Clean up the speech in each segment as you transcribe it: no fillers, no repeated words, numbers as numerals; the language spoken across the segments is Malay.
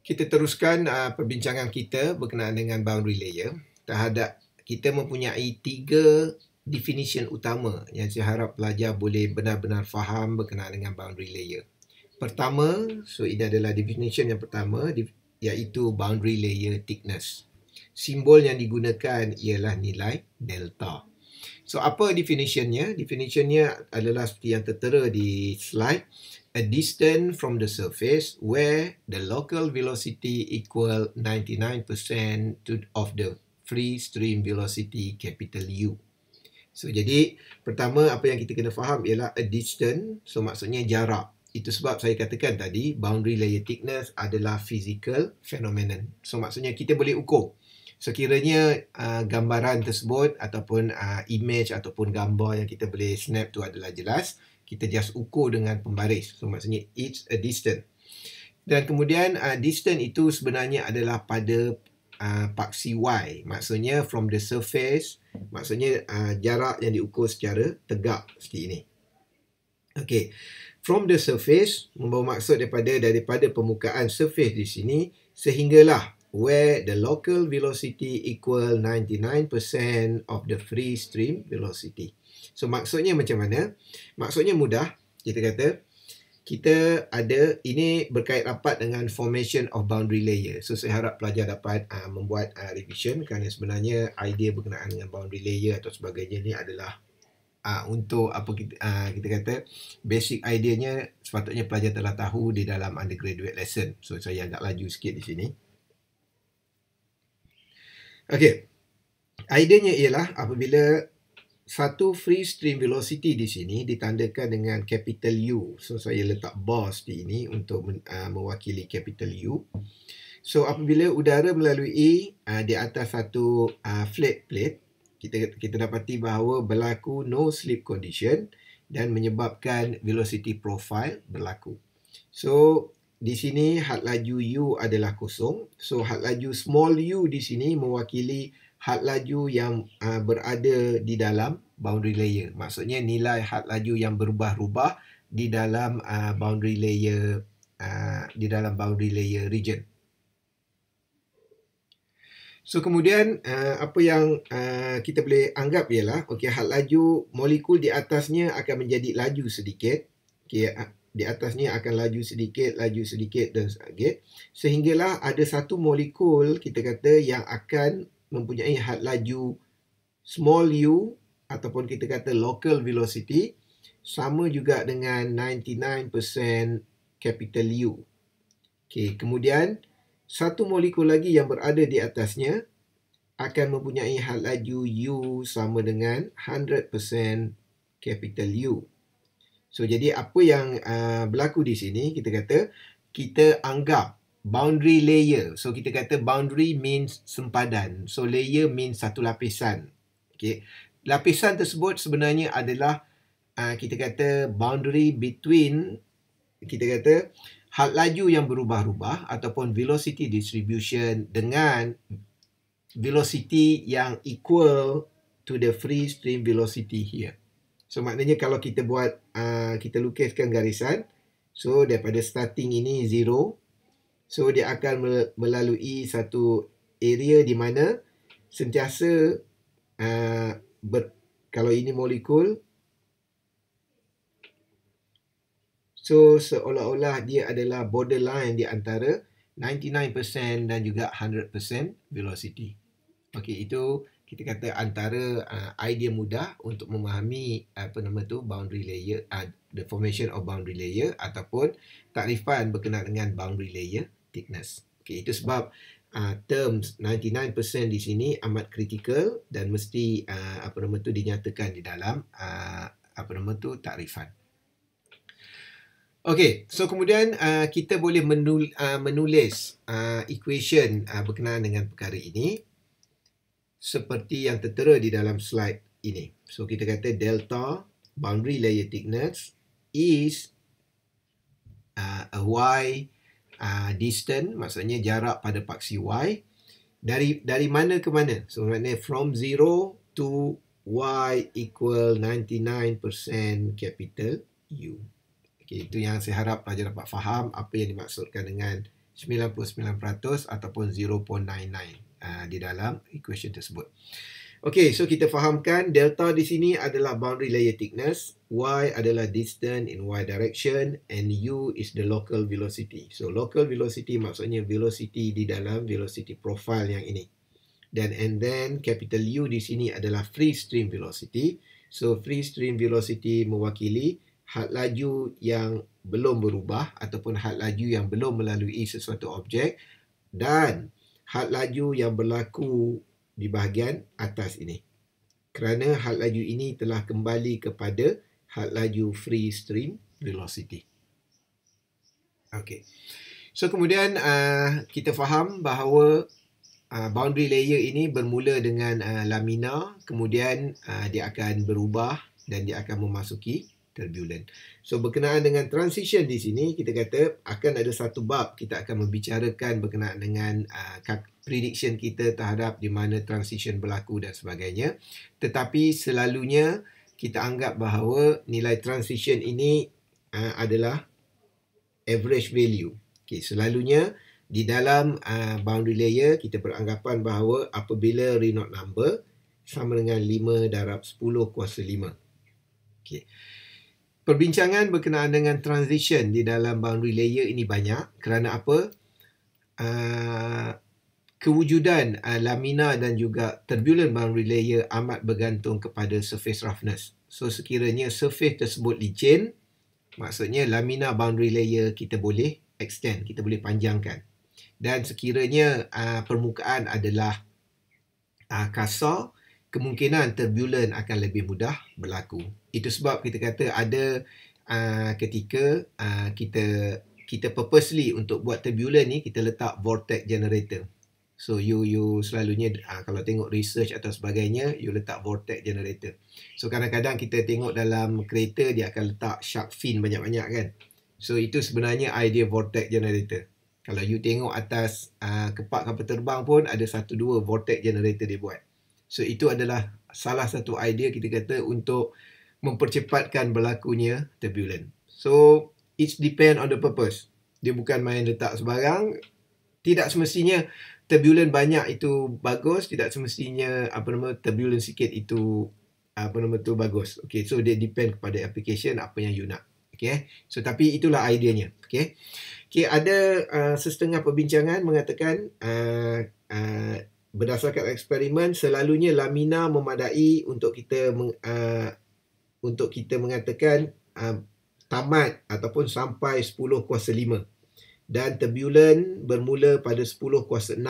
Kita teruskan perbincangan kita berkenaan dengan boundary layer. Terhadap kita mempunyai 3 definition utama yang saya harap pelajar boleh benar-benar faham berkenaan dengan boundary layer. Pertama, so ini adalah definition yang pertama, iaitu boundary layer thickness. Simbol yang digunakan ialah nilai delta. So apa definitionnya? Definitionnya adalah seperti yang tertera di slide. A distance from the surface where the local velocity equal 99% of the free stream velocity capital U. So jadi pertama apa yang kita kena faham ialah a distance. So maksudnya jarak. Itu sebab saya katakan tadi boundary layer thickness adalah physical phenomenon. So maksudnya kita boleh ukur. Sekiranya gambaran tersebut ataupun image ataupun gambar yang kita boleh snap tu adalah jelas, kita just ukur dengan pembaris. So maksudnya it's a distance. Dan kemudian distance itu sebenarnya adalah pada paksi Y. Maksudnya from the surface, maksudnya jarak yang diukur secara tegak seperti ini. Okay. From the surface membawa maksud daripada permukaan surface di sini sehinggalah where the local velocity equal 99% of the free stream velocity. So maksudnya macam mana? Maksudnya mudah. Kita kata kita ada, ini berkait rapat dengan formation of boundary layer. So saya harap pelajar dapat membuat revision kerana sebenarnya idea berkenaan dengan boundary layer atau sebagainya ni adalah untuk apa kita kata basic ideanya sepatutnya pelajar telah tahu di dalam undergraduate lesson. So saya agak laju sikit di sini. Okey. Idenya ialah apabila satu free stream velocity di sini ditandakan dengan capital U. So saya letak bar di ini untuk mewakili capital U. So apabila udara melalui di atas satu flat plate, kita dapati bahawa berlaku no slip condition dan menyebabkan velocity profile berlaku. So di sini had laju U adalah kosong. So had laju small u di sini mewakili had laju yang berada di dalam boundary layer. Maksudnya nilai had laju yang berubah-ubah di dalam boundary layer region. So kemudian apa yang kita boleh anggap ialah had laju molekul di atasnya akan menjadi laju sedikit. Di atasnya akan laju sedikit dan sedikit sehinggalah ada satu molekul kita kata yang akan mempunyai had laju small u ataupun kita kata local velocity sama juga dengan 99% capital U. Okey, kemudian satu molekul lagi yang berada di atasnya akan mempunyai had laju U sama dengan 100% capital U. So, jadi apa yang berlaku di sini, kita anggap boundary layer. So, kita kata boundary means sempadan. So, layer means satu lapisan. Okay. Lapisan tersebut sebenarnya adalah kita kata boundary between, kita kata had laju yang berubah-ubah ataupun velocity distribution dengan velocity yang equal to the free stream velocity here. So maknanya kalau kita buat, kita lukiskan garisan, so daripada starting ini 0, so dia akan melalui satu area di mana sentiasa, kalau ini molekul, so seolah-olah dia adalah borderline di antara 99% dan juga 100% velocity. Okey, itu kita kata antara idea mudah untuk memahami boundary layer, the formation of boundary layer ataupun takrifan berkenaan dengan boundary layer thickness. Okey, itu sebab terms 99% di sini amat kritikal dan mesti dinyatakan di dalam takrifan. Okey, so kemudian kita boleh menulis equation berkenaan dengan perkara ini seperti yang tertera di dalam slide ini. So kita kata delta boundary layer thickness is a y distance, maksudnya jarak pada paksi y dari mana ke mana. So maknanya from 0 to y equal 99% capital U. Okay, itu yang saya harap pelajar dapat faham apa yang dimaksudkan dengan 99% ataupun 0.99 di dalam equation tersebut. Okey, so kita fahamkan delta di sini adalah boundary layer thickness, y adalah distance in y direction, and u is the local velocity. So local velocity maksudnya velocity di dalam velocity profile yang ini. Dan and then capital U di sini adalah free stream velocity. So free stream velocity mewakili had laju yang belum berubah ataupun had laju yang belum melalui sesuatu objek, dan had laju yang berlaku di bahagian atas ini. Kerana had laju ini telah kembali kepada had laju free stream velocity. Okey. So kemudian kita faham bahawa boundary layer ini bermula dengan lamina, kemudian dia akan berubah dan dia akan memasuki turbulent. So berkenaan dengan transition di sini, kita kata akan ada satu bab kita akan membicarakan berkenaan dengan prediction kita terhadap di mana transition berlaku dan sebagainya. Tetapi selalunya kita anggap bahawa nilai transition ini adalah average value. Okay, selalunya di dalam boundary layer kita beranggapan bahawa apabila Reynolds number sama dengan 5 darab 10 kuasa 5. Okay. Perbincangan berkenaan dengan transition di dalam boundary layer ini banyak. Kerana apa? Kewujudan lamina dan juga turbulent boundary layer amat bergantung kepada surface roughness. So sekiranya surface tersebut licin, maksudnya lamina boundary layer kita boleh extend, kita boleh panjangkan. Dan sekiranya permukaan adalah kasar, kemungkinan turbulent akan lebih mudah berlaku. Itu sebab kita kata ada ketika kita purposely untuk buat turbulent ni, kita letak vortex generator. So you selalunya kalau tengok research atau sebagainya, you letak vortex generator. So kadang-kadang kita tengok dalam kereta dia akan letak shark fin banyak-banyak kan. So itu sebenarnya idea vortex generator. Kalau you tengok atas kepak kapal terbang pun ada 1-2 vortex generator dia buat. So itu adalah salah satu idea kita kata untuk mempercepatkan berlakunya turbulent. So it depend on the purpose. Dia bukan main letak sebarang. Tidak semestinya turbulent banyak itu bagus, tidak semestinya turbulent sikit itu bagus. Okay, so dia depend kepada application apa yang you nak. Okay, so tapi itulah idenya. Okay, ada setengah perbincangan mengatakan berdasarkan eksperimen selalunya lamina memadai untuk kita mengatakan tamat ataupun sampai 10 kuasa 5. Dan turbulent bermula pada 10 kuasa 6.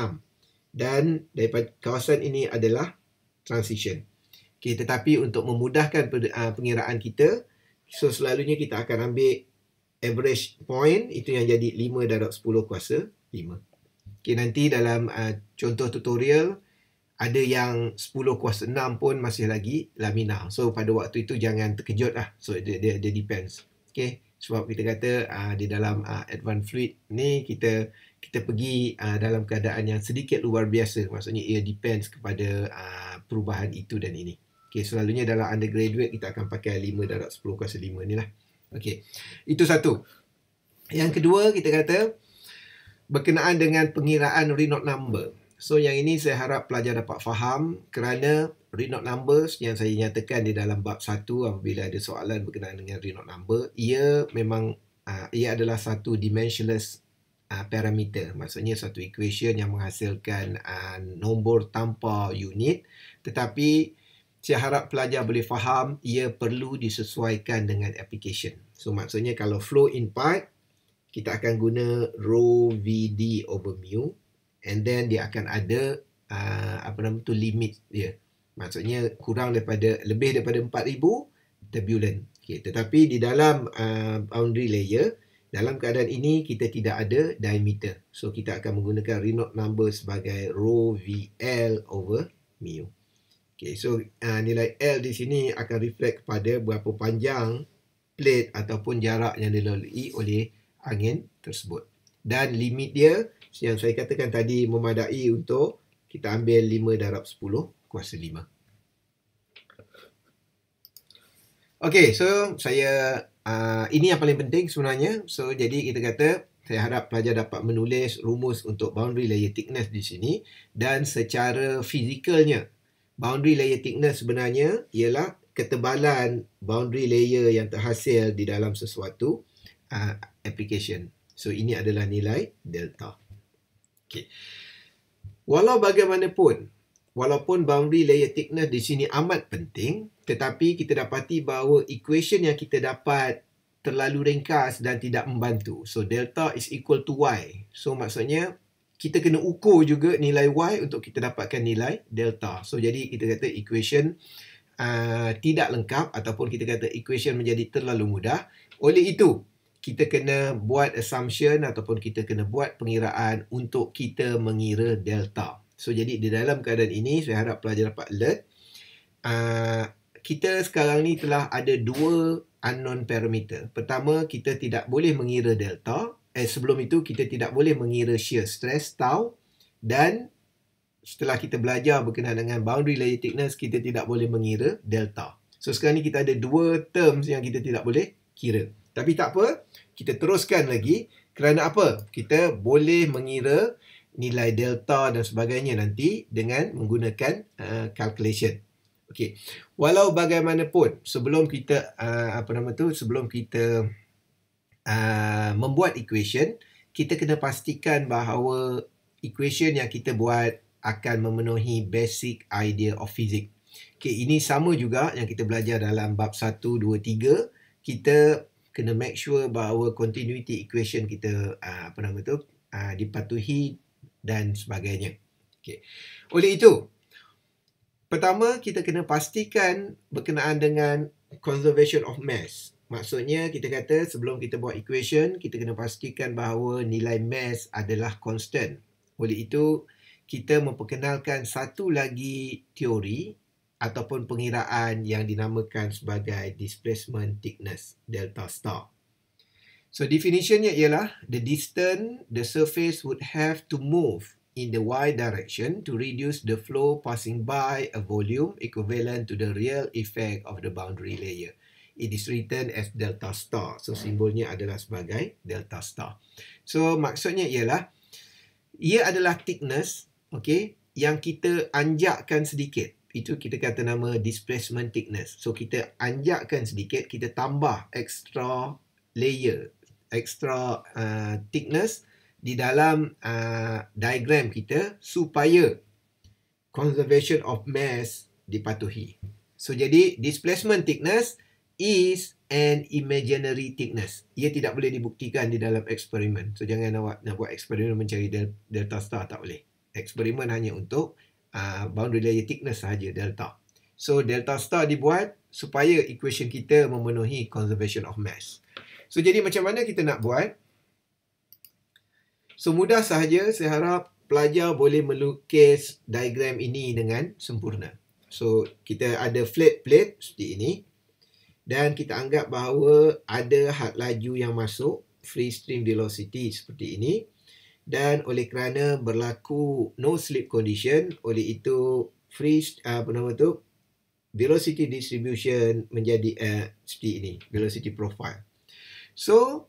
Dan daripada kawasan ini adalah transition. Okay, tetapi untuk memudahkan pengiraan kita, so selalunya kita akan ambil average point, itu yang jadi 5 darab 10 kuasa 5. Okay, nanti dalam contoh tutorial, ada yang 10 kuasa 6 pun masih lagi lamina. So pada waktu itu jangan terkejut lah. So dia depends. Okay. Sebab kita kata di dalam advanced fluid ni kita pergi dalam keadaan yang sedikit luar biasa. Maksudnya ia depends kepada perubahan itu dan ini. Okay, selalunya dalam undergraduate kita akan pakai 5 darab 10 kuasa 5 ni lah. Okay, itu satu. Yang kedua kita kata berkenaan dengan pengiraan Reynolds number. So yang ini saya harap pelajar dapat faham kerana Reynolds numbers yang saya nyatakan di dalam bab 1 apabila ada soalan berkenaan dengan Reynolds number, ia memang ia adalah satu dimensionless parameter. Maksudnya satu equation yang menghasilkan nombor tanpa unit, tetapi saya harap pelajar boleh faham ia perlu disesuaikan dengan application. So maksudnya kalau flow in part, kita akan guna rho VD over mu, and then dia akan ada limit dia. Maksudnya lebih daripada 4000 turbulent. Okay, tetapi di dalam boundary layer, dalam keadaan ini kita tidak ada diameter. So kita akan menggunakan Reynolds number sebagai rho VL over mu. Okay, so nilai L di sini akan reflect kepada berapa panjang plate ataupun jarak yang dilalui oleh angin tersebut. Dan limit dia yang saya katakan tadi memadai untuk kita ambil 5 darab 10 kuasa 5. Okey, so saya ini yang paling penting sebenarnya. So jadi kita kata saya harap pelajar dapat menulis rumus untuk boundary layer thickness di sini. Dan secara fizikalnya, boundary layer thickness sebenarnya ialah ketebalan boundary layer yang terhasil di dalam sesuatu application. So, ini adalah nilai delta. Okay. Walau bagaimanapun, walaupun boundary layer thickness di sini amat penting, tetapi kita dapati bahawa equation yang kita dapat terlalu ringkas dan tidak membantu. So, delta is equal to y. So, maksudnya kita kena ukur juga nilai y untuk kita dapatkan nilai delta. So, jadi kita kata equation tidak lengkap ataupun kita kata equation menjadi terlalu mudah. Oleh itu, kita kena buat assumption ataupun kita kena buat pengiraan untuk kita mengira delta. So, jadi di dalam keadaan ini, saya harap pelajar dapat alert. Kita sekarang ni telah ada dua unknown parameter. Pertama, kita tidak boleh mengira delta. Sebelum itu, kita tidak boleh mengira shear stress, tau. Dan setelah kita belajar berkenaan dengan boundary layer thickness, kita tidak boleh mengira delta. So, sekarang ni kita ada dua terms yang kita tidak boleh kira. Tapi tak apa, kita teruskan lagi. Kerana apa? Kita boleh mengira nilai delta dan sebagainya nanti dengan menggunakan calculation. Okey. Walau bagaimanapun, sebelum kita membuat equation, kita kena pastikan bahawa equation yang kita buat akan memenuhi basic idea of physics. Okey, ini sama juga yang kita belajar dalam bab 1, 2, 3. Kita kena make sure bahawa continuity equation kita dipatuhi dan sebagainya. Okey. Oleh itu, pertama kita kena pastikan berkenaan dengan conservation of mass. Maksudnya kita kata sebelum kita buat equation, kita kena pastikan bahawa nilai mass adalah constant. Oleh itu, kita memperkenalkan satu lagi teori ataupun pengiraan yang dinamakan sebagai displacement thickness, delta star. So, definitionnya ialah the distance the surface would have to move in the y direction to reduce the flow passing by a volume equivalent to the real effect of the boundary layer. It is written as delta star. So, simbolnya adalah sebagai delta star. So, maksudnya ialah ia adalah thickness, okay, yang kita anjakkan sedikit. Itu kita kata nama displacement thickness. So, kita anjakkan sedikit, kita tambah extra layer, extra thickness di dalam diagram kita supaya conservation of mass dipatuhi. So, jadi displacement thickness is an imaginary thickness. Ia tidak boleh dibuktikan di dalam eksperimen. So, jangan awak nak buat eksperimen mencari delta star, tak boleh. Eksperimen hanya untuk boundary layer thickness sahaja, delta. So, delta star dibuat supaya equation kita memenuhi conservation of mass. So, jadi macam mana kita nak buat? So, mudah sahaja. Saya harap pelajar boleh melukis diagram ini dengan sempurna. So, kita ada flat plate seperti ini. Dan kita anggap bahawa ada had laju yang masuk, free stream velocity seperti ini. Dan oleh kerana berlaku no slip condition, oleh itu velocity distribution menjadi seperti ini, velocity profile. So,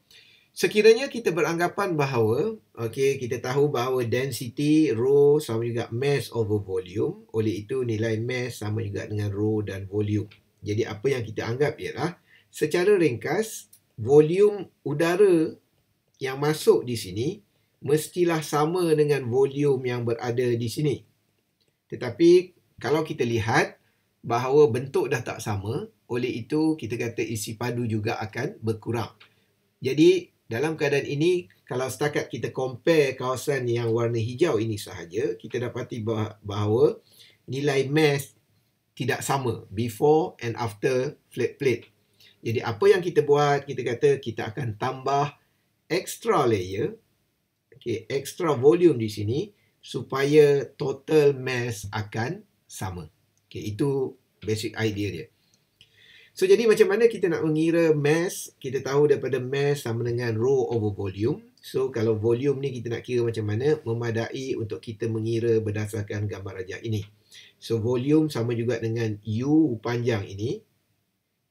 sekiranya kita beranggapan bahawa, okay, kita tahu bahawa density rho sama juga mass over volume. Oleh itu, nilai mass sama juga dengan rho dan volume. Jadi, apa yang kita anggap ialah, secara ringkas, volume udara yang masuk di sini mestilah sama dengan volume yang berada di sini. Tetapi, kalau kita lihat bahawa bentuk dah tak sama, oleh itu, kita kata isi padu juga akan berkurang. Jadi, dalam keadaan ini, kalau setakat kita compare kawasan yang warna hijau ini sahaja, kita dapati bahawa nilai mass tidak sama before and after flat plate. Jadi, apa yang kita buat, kita kata kita akan tambah extra layer, okay, extra volume di sini, supaya total mass akan sama. Okay, itu basic idea dia. So, jadi macam mana kita nak mengira mass? Kita tahu daripada mass sama dengan rho over volume. So, kalau volume ni kita nak kira macam mana? Memadai untuk kita mengira berdasarkan gambar rajah ini. So, volume sama juga dengan U panjang ini.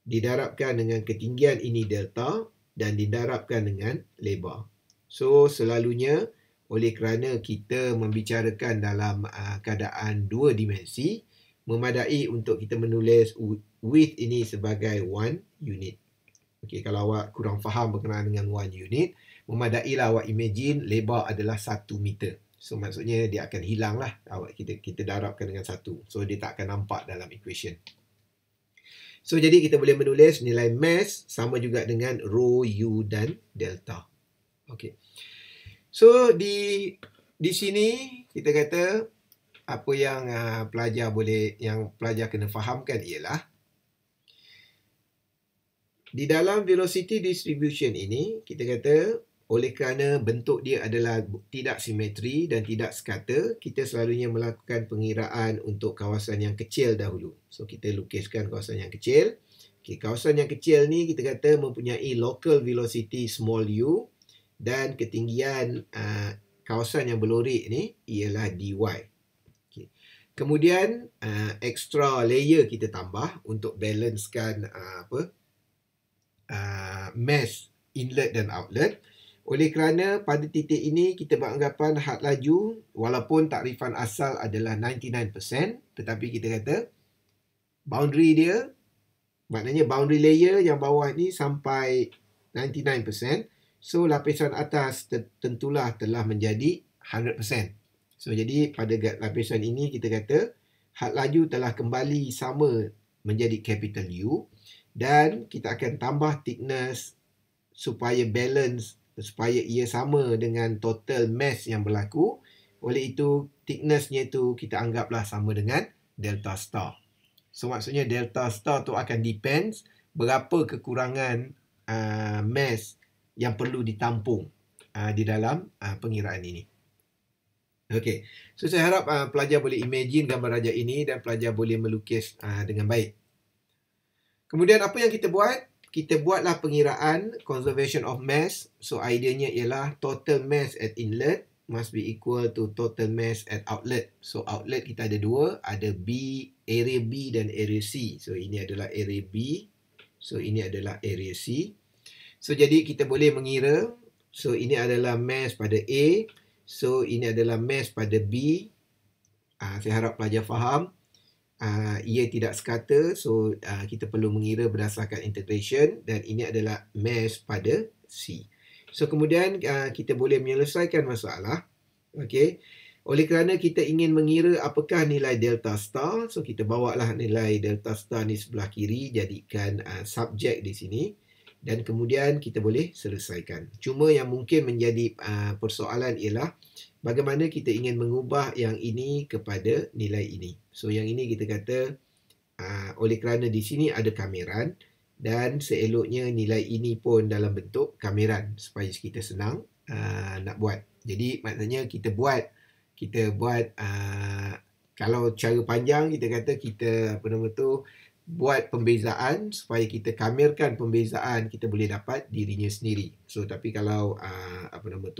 Didarabkan dengan ketinggian ini delta dan didarabkan dengan lebar. So selalunya oleh kerana kita membicarakan dalam keadaan dua dimensi, memadai untuk kita menulis width ini sebagai 1 unit. Okey, kalau awak kurang faham berkenaan dengan 1 unit, memadailah awak imagine lebar adalah 1 meter. So maksudnya dia akan hilang lah. Kita darabkan dengan 1. So dia tak akan nampak dalam equation. So jadi kita boleh menulis nilai mass sama juga dengan rho, U dan delta. Okey. So di sini kita kata apa yang pelajar kena fahamkan ialah di dalam velocity distribution ini kita kata oleh kerana bentuk dia adalah tidak simetri dan tidak sekata, kita selalunya melakukan pengiraan untuk kawasan yang kecil dahulu. So, kita lukiskan kawasan yang kecil. Okay, kawasan yang kecil ni kita kata mempunyai local velocity small u dan ketinggian kawasan yang berlorik ni ialah dy. Okay. Kemudian, extra layer kita tambah untuk balancekan mass inlet dan outlet. Oleh kerana pada titik ini kita beranggapan had laju walaupun takrifan asal adalah 99%, tetapi kita kata boundary dia, maknanya boundary layer yang bawah ni sampai 99%, so lapisan atas tentulah telah menjadi 100%. So jadi pada lapisan ini kita kata had laju telah kembali sama menjadi capital U dan kita akan tambah thickness supaya balance, supaya ia sama dengan total mass yang berlaku. Oleh itu, thickness-nya itu kita anggaplah sama dengan delta star. So, maksudnya delta star tu akan depends berapa kekurangan mass yang perlu ditampung di dalam pengiraan ini. Okey. So, saya harap pelajar boleh imagine gambar rajah ini dan pelajar boleh melukis dengan baik. Kemudian, apa yang kita buat? Kita buatlah pengiraan conservation of mass. So, idenya ialah total mass at inlet must be equal to total mass at outlet. So, outlet kita ada dua. Ada B, area B dan area C. So, ini adalah area B. So, ini adalah area C. So, jadi kita boleh mengira. So, ini adalah mass pada A. So, ini adalah mass pada B. Saya harap pelajar faham. Ia tidak sekata, so kita perlu mengira berdasarkan integration dan ini adalah mass pada C. So kemudian kita boleh menyelesaikan masalah. Okay. Oleh kerana kita ingin mengira apakah nilai delta star, so kita bawalah nilai delta star ni sebelah kiri, jadikan subjek di sini dan kemudian kita boleh selesaikan. Cuma yang mungkin menjadi persoalan ialah bagaimana kita ingin mengubah yang ini kepada nilai ini. So, yang ini kita kata oleh kerana di sini ada kameran dan seeloknya nilai ini pun dalam bentuk kameran supaya kita senang nak buat. Jadi, maksudnya kita buat kalau cara panjang kita kata buat pembezaan supaya kita kamerkan pembezaan, kita boleh dapat dirinya sendiri. So, tapi kalau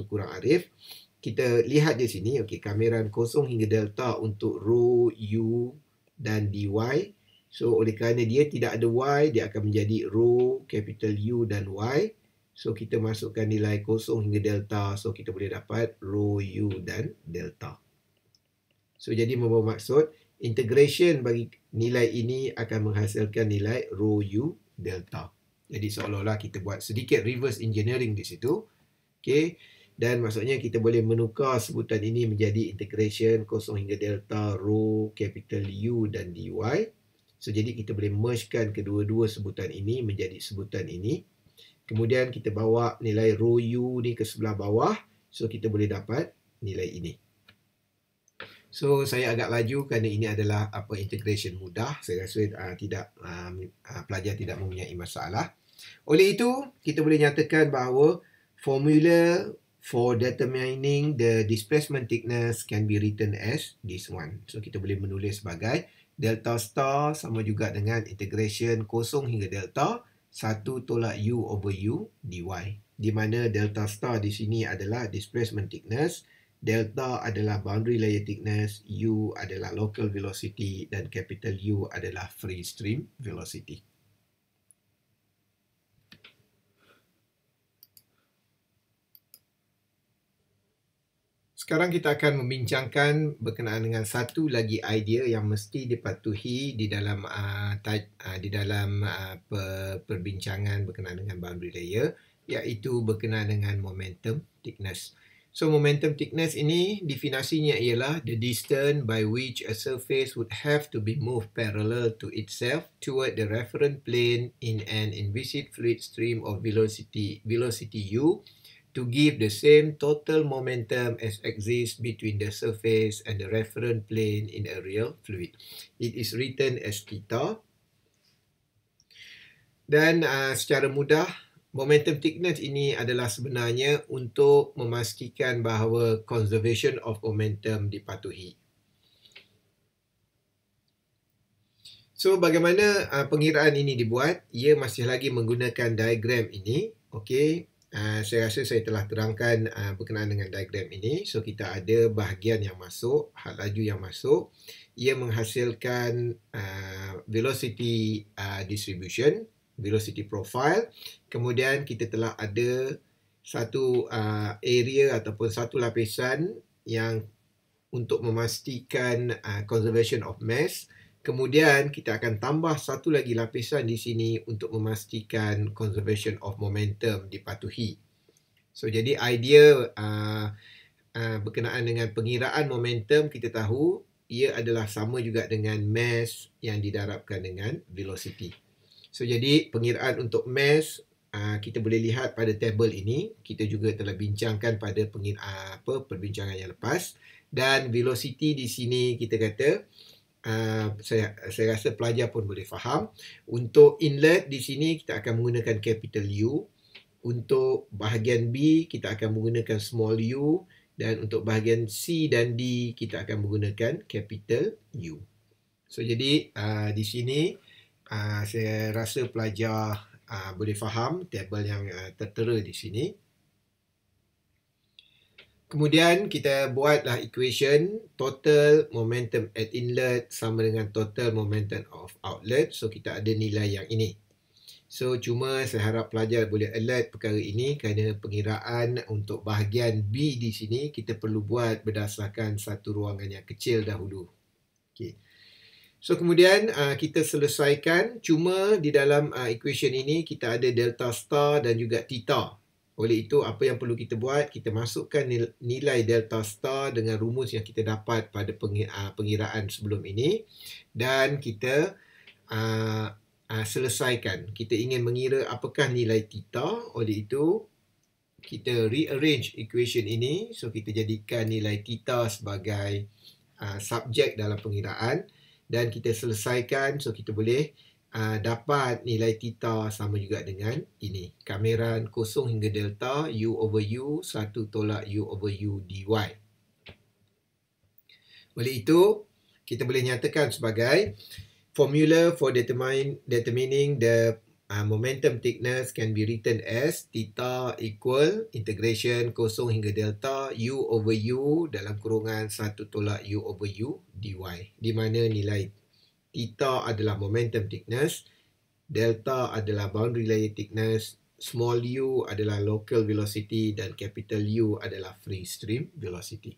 kurang arif, kita lihat di sini, okey, kameran kosong hingga delta untuk rho, U dan dy. So, oleh kerana dia tidak ada Y, dia akan menjadi rho, capital U dan Y. So, kita masukkan nilai kosong hingga delta. So, kita boleh dapat rho, U dan delta. So, jadi membawa maksud, integration bagi nilai ini akan menghasilkan nilai rho, U, delta. Jadi, seolah-olah kita buat sedikit reverse engineering di situ. Okey. Dan maksudnya kita boleh menukar sebutan ini menjadi integration kosong hingga delta rho, capital U dan dy. So, jadi kita boleh mergekan kedua-dua sebutan ini menjadi sebutan ini. Kemudian kita bawa nilai rho U ni ke sebelah bawah. So, kita boleh dapat nilai ini. So, saya agak laju kerana ini adalah integration mudah. Saya rasa pelajar tidak mempunyai masalah. Oleh itu, kita boleh nyatakan bahawa formula for determining the displacement thickness can be written as this one. So, kita boleh menulis sebagai delta star sama juga dengan integration kosong hingga delta 1 tolak U over U dy. Di mana delta star di sini adalah displacement thickness, delta adalah boundary layer thickness, U adalah local velocity dan capital U adalah free stream velocity. Sekarang kita akan membincangkan berkenaan dengan satu lagi idea yang mesti dipatuhi di dalam perbincangan berkenaan dengan boundary layer, iaitu berkenaan dengan momentum thickness. So momentum thickness ini definisinya ialah the distance by which a surface would have to be moved parallel to itself toward the reference plane in an inviscid fluid stream of velocity u to give the same total momentum as exists between the surface and the reference plane in a real fluid. It is written as theta. Dan secara mudah, momentum thickness ini adalah sebenarnya untuk memastikan bahawa conservation of momentum dipatuhi. So, bagaimana pengiraan ini dibuat? Ia masih lagi menggunakan diagram ini. Okey. Saya rasa saya telah terangkan berkenaan dengan diagram ini. So, kita ada bahagian yang masuk, had laju yang masuk. Ia menghasilkan velocity distribution, velocity profile. Kemudian kita telah ada satu area ataupun satu lapisan yang untuk memastikan conservation of mass. Kemudian kita akan tambah satu lagi lapisan di sini untuk memastikan conservation of momentum dipatuhi. So, jadi idea berkenaan dengan pengiraan momentum, kita tahu ia adalah sama juga dengan mass yang didarabkan dengan velocity. So, jadi pengiraan untuk mass kita boleh lihat pada tabel ini. Kita juga telah bincangkan pada perbincangan yang lepas. Dan velocity di sini kita kata saya rasa pelajar pun boleh faham. Untuk inlet di sini kita akan menggunakan capital U. Untuk bahagian B kita akan menggunakan small u. Dan untuk bahagian C dan D kita akan menggunakan capital U. So, jadi di sini saya rasa pelajar boleh faham tabel yang tertera di sini. Kemudian kita buatlah equation total momentum at inlet sama dengan total momentum of outlet. So, kita ada nilai yang ini. So, cuma saya harap pelajar boleh alert perkara ini kerana pengiraan untuk bahagian B di sini kita perlu buat berdasarkan satu ruangan yang kecil dahulu. Okay. So, kemudian kita selesaikan. Cuma di dalam equation ini kita ada delta star dan juga theta. Oleh itu, apa yang perlu kita buat? Kita masukkan nilai delta star dengan rumus yang kita dapat pada pengiraan sebelum ini. Dan kita selesaikan. Kita ingin mengira apakah nilai theta. Oleh itu, kita rearrange equation ini. So, kita jadikan nilai theta sebagai subjek dalam pengiraan. Dan kita selesaikan. So, kita boleh dapat nilai theta sama juga dengan ini. Kameran kosong hingga delta U over U 1 tolak U over U dy. Oleh itu, kita boleh nyatakan sebagai formula for determining the momentum thickness can be written as theta equal integration kosong hingga delta U over U dalam kurungan 1 tolak U over U dy. Di mana nilai theta adalah momentum thickness, delta adalah boundary layer thickness, small u adalah local velocity dan capital U adalah free stream velocity.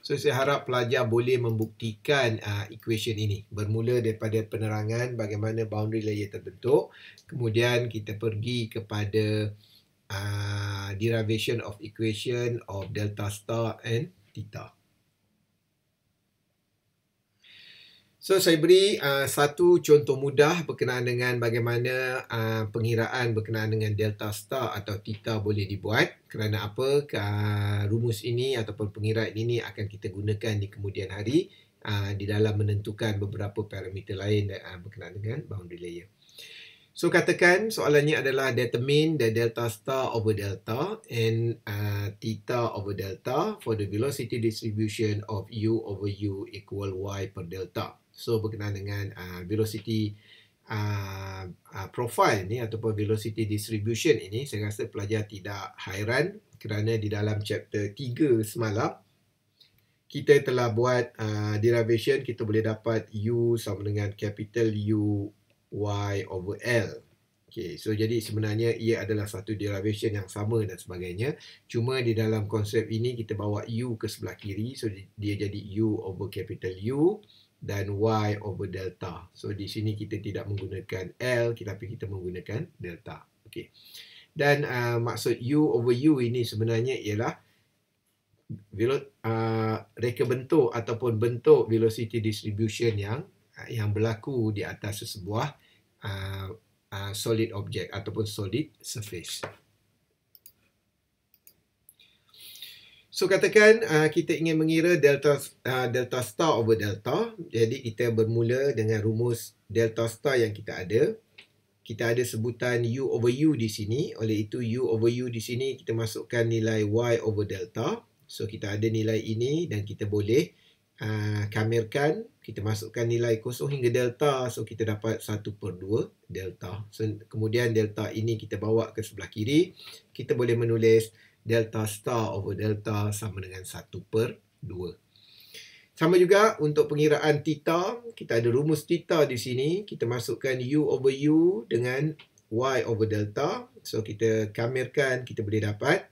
So, saya harap pelajar boleh membuktikan equation ini. Bermula daripada penerangan bagaimana boundary layer terbentuk. Kemudian kita pergi kepada derivation of equation of delta star and theta. So, saya beri satu contoh mudah berkenaan dengan bagaimana pengiraan berkenaan dengan delta star atau theta boleh dibuat. Kerana apa? Rumus ini ataupun pengiraan ini akan kita gunakan di kemudian hari di dalam menentukan beberapa parameter lain berkenaan dengan boundary layer. So, katakan soalannya adalah determine the delta star over delta and theta over delta for the velocity distribution of U over U equal Y per delta. So, berkenaan dengan velocity profile ni ataupun velocity distribution ini, saya rasa pelajar tidak hairan kerana di dalam chapter 3 semalam, kita telah buat derivation. Kita boleh dapat U sama dengan capital U Y over L. Okay, so jadi sebenarnya ia adalah satu derivation yang sama dan sebagainya. Cuma di dalam konsep ini kita bawa U ke sebelah kiri. So dia jadi U over capital U dan Y over delta. So di sini kita tidak menggunakan L tetapi kita menggunakan delta. Okay. Dan maksud U over U ini sebenarnya ialah reka bentuk ataupun bentuk velocity distribution yang berlaku di atas sesebuah solid object ataupun solid surface. So katakan kita ingin mengira delta star over delta. Jadi kita bermula dengan rumus delta star yang kita ada. Kita ada sebutan U over U di sini. Oleh itu U over U di sini kita masukkan nilai Y over delta. So kita ada nilai ini dan kita boleh kamerkan, kita masukkan nilai kosong hingga delta. So kita dapat 1/2 delta. So kemudian delta ini kita bawa ke sebelah kiri. Kita boleh menulis delta star over delta sama dengan 1/2. Sama juga untuk pengiraan theta, kita ada rumus theta di sini. Kita masukkan U over U dengan Y over delta. So kita kamerkan, kita boleh dapat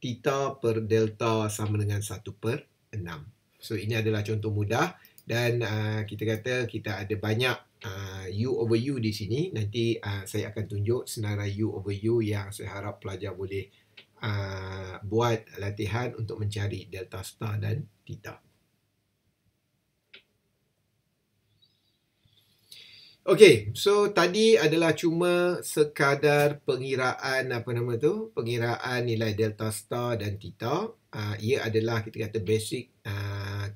theta per delta sama dengan 1/6. So ini adalah contoh mudah dan kita kata kita ada banyak U over U di sini. Nanti saya akan tunjuk senarai U over U yang saya harap pelajar boleh buat latihan untuk mencari delta star dan theta. Okey, so tadi adalah cuma sekadar pengiraan pengiraan nilai delta star dan theta. Ia adalah kita kata basic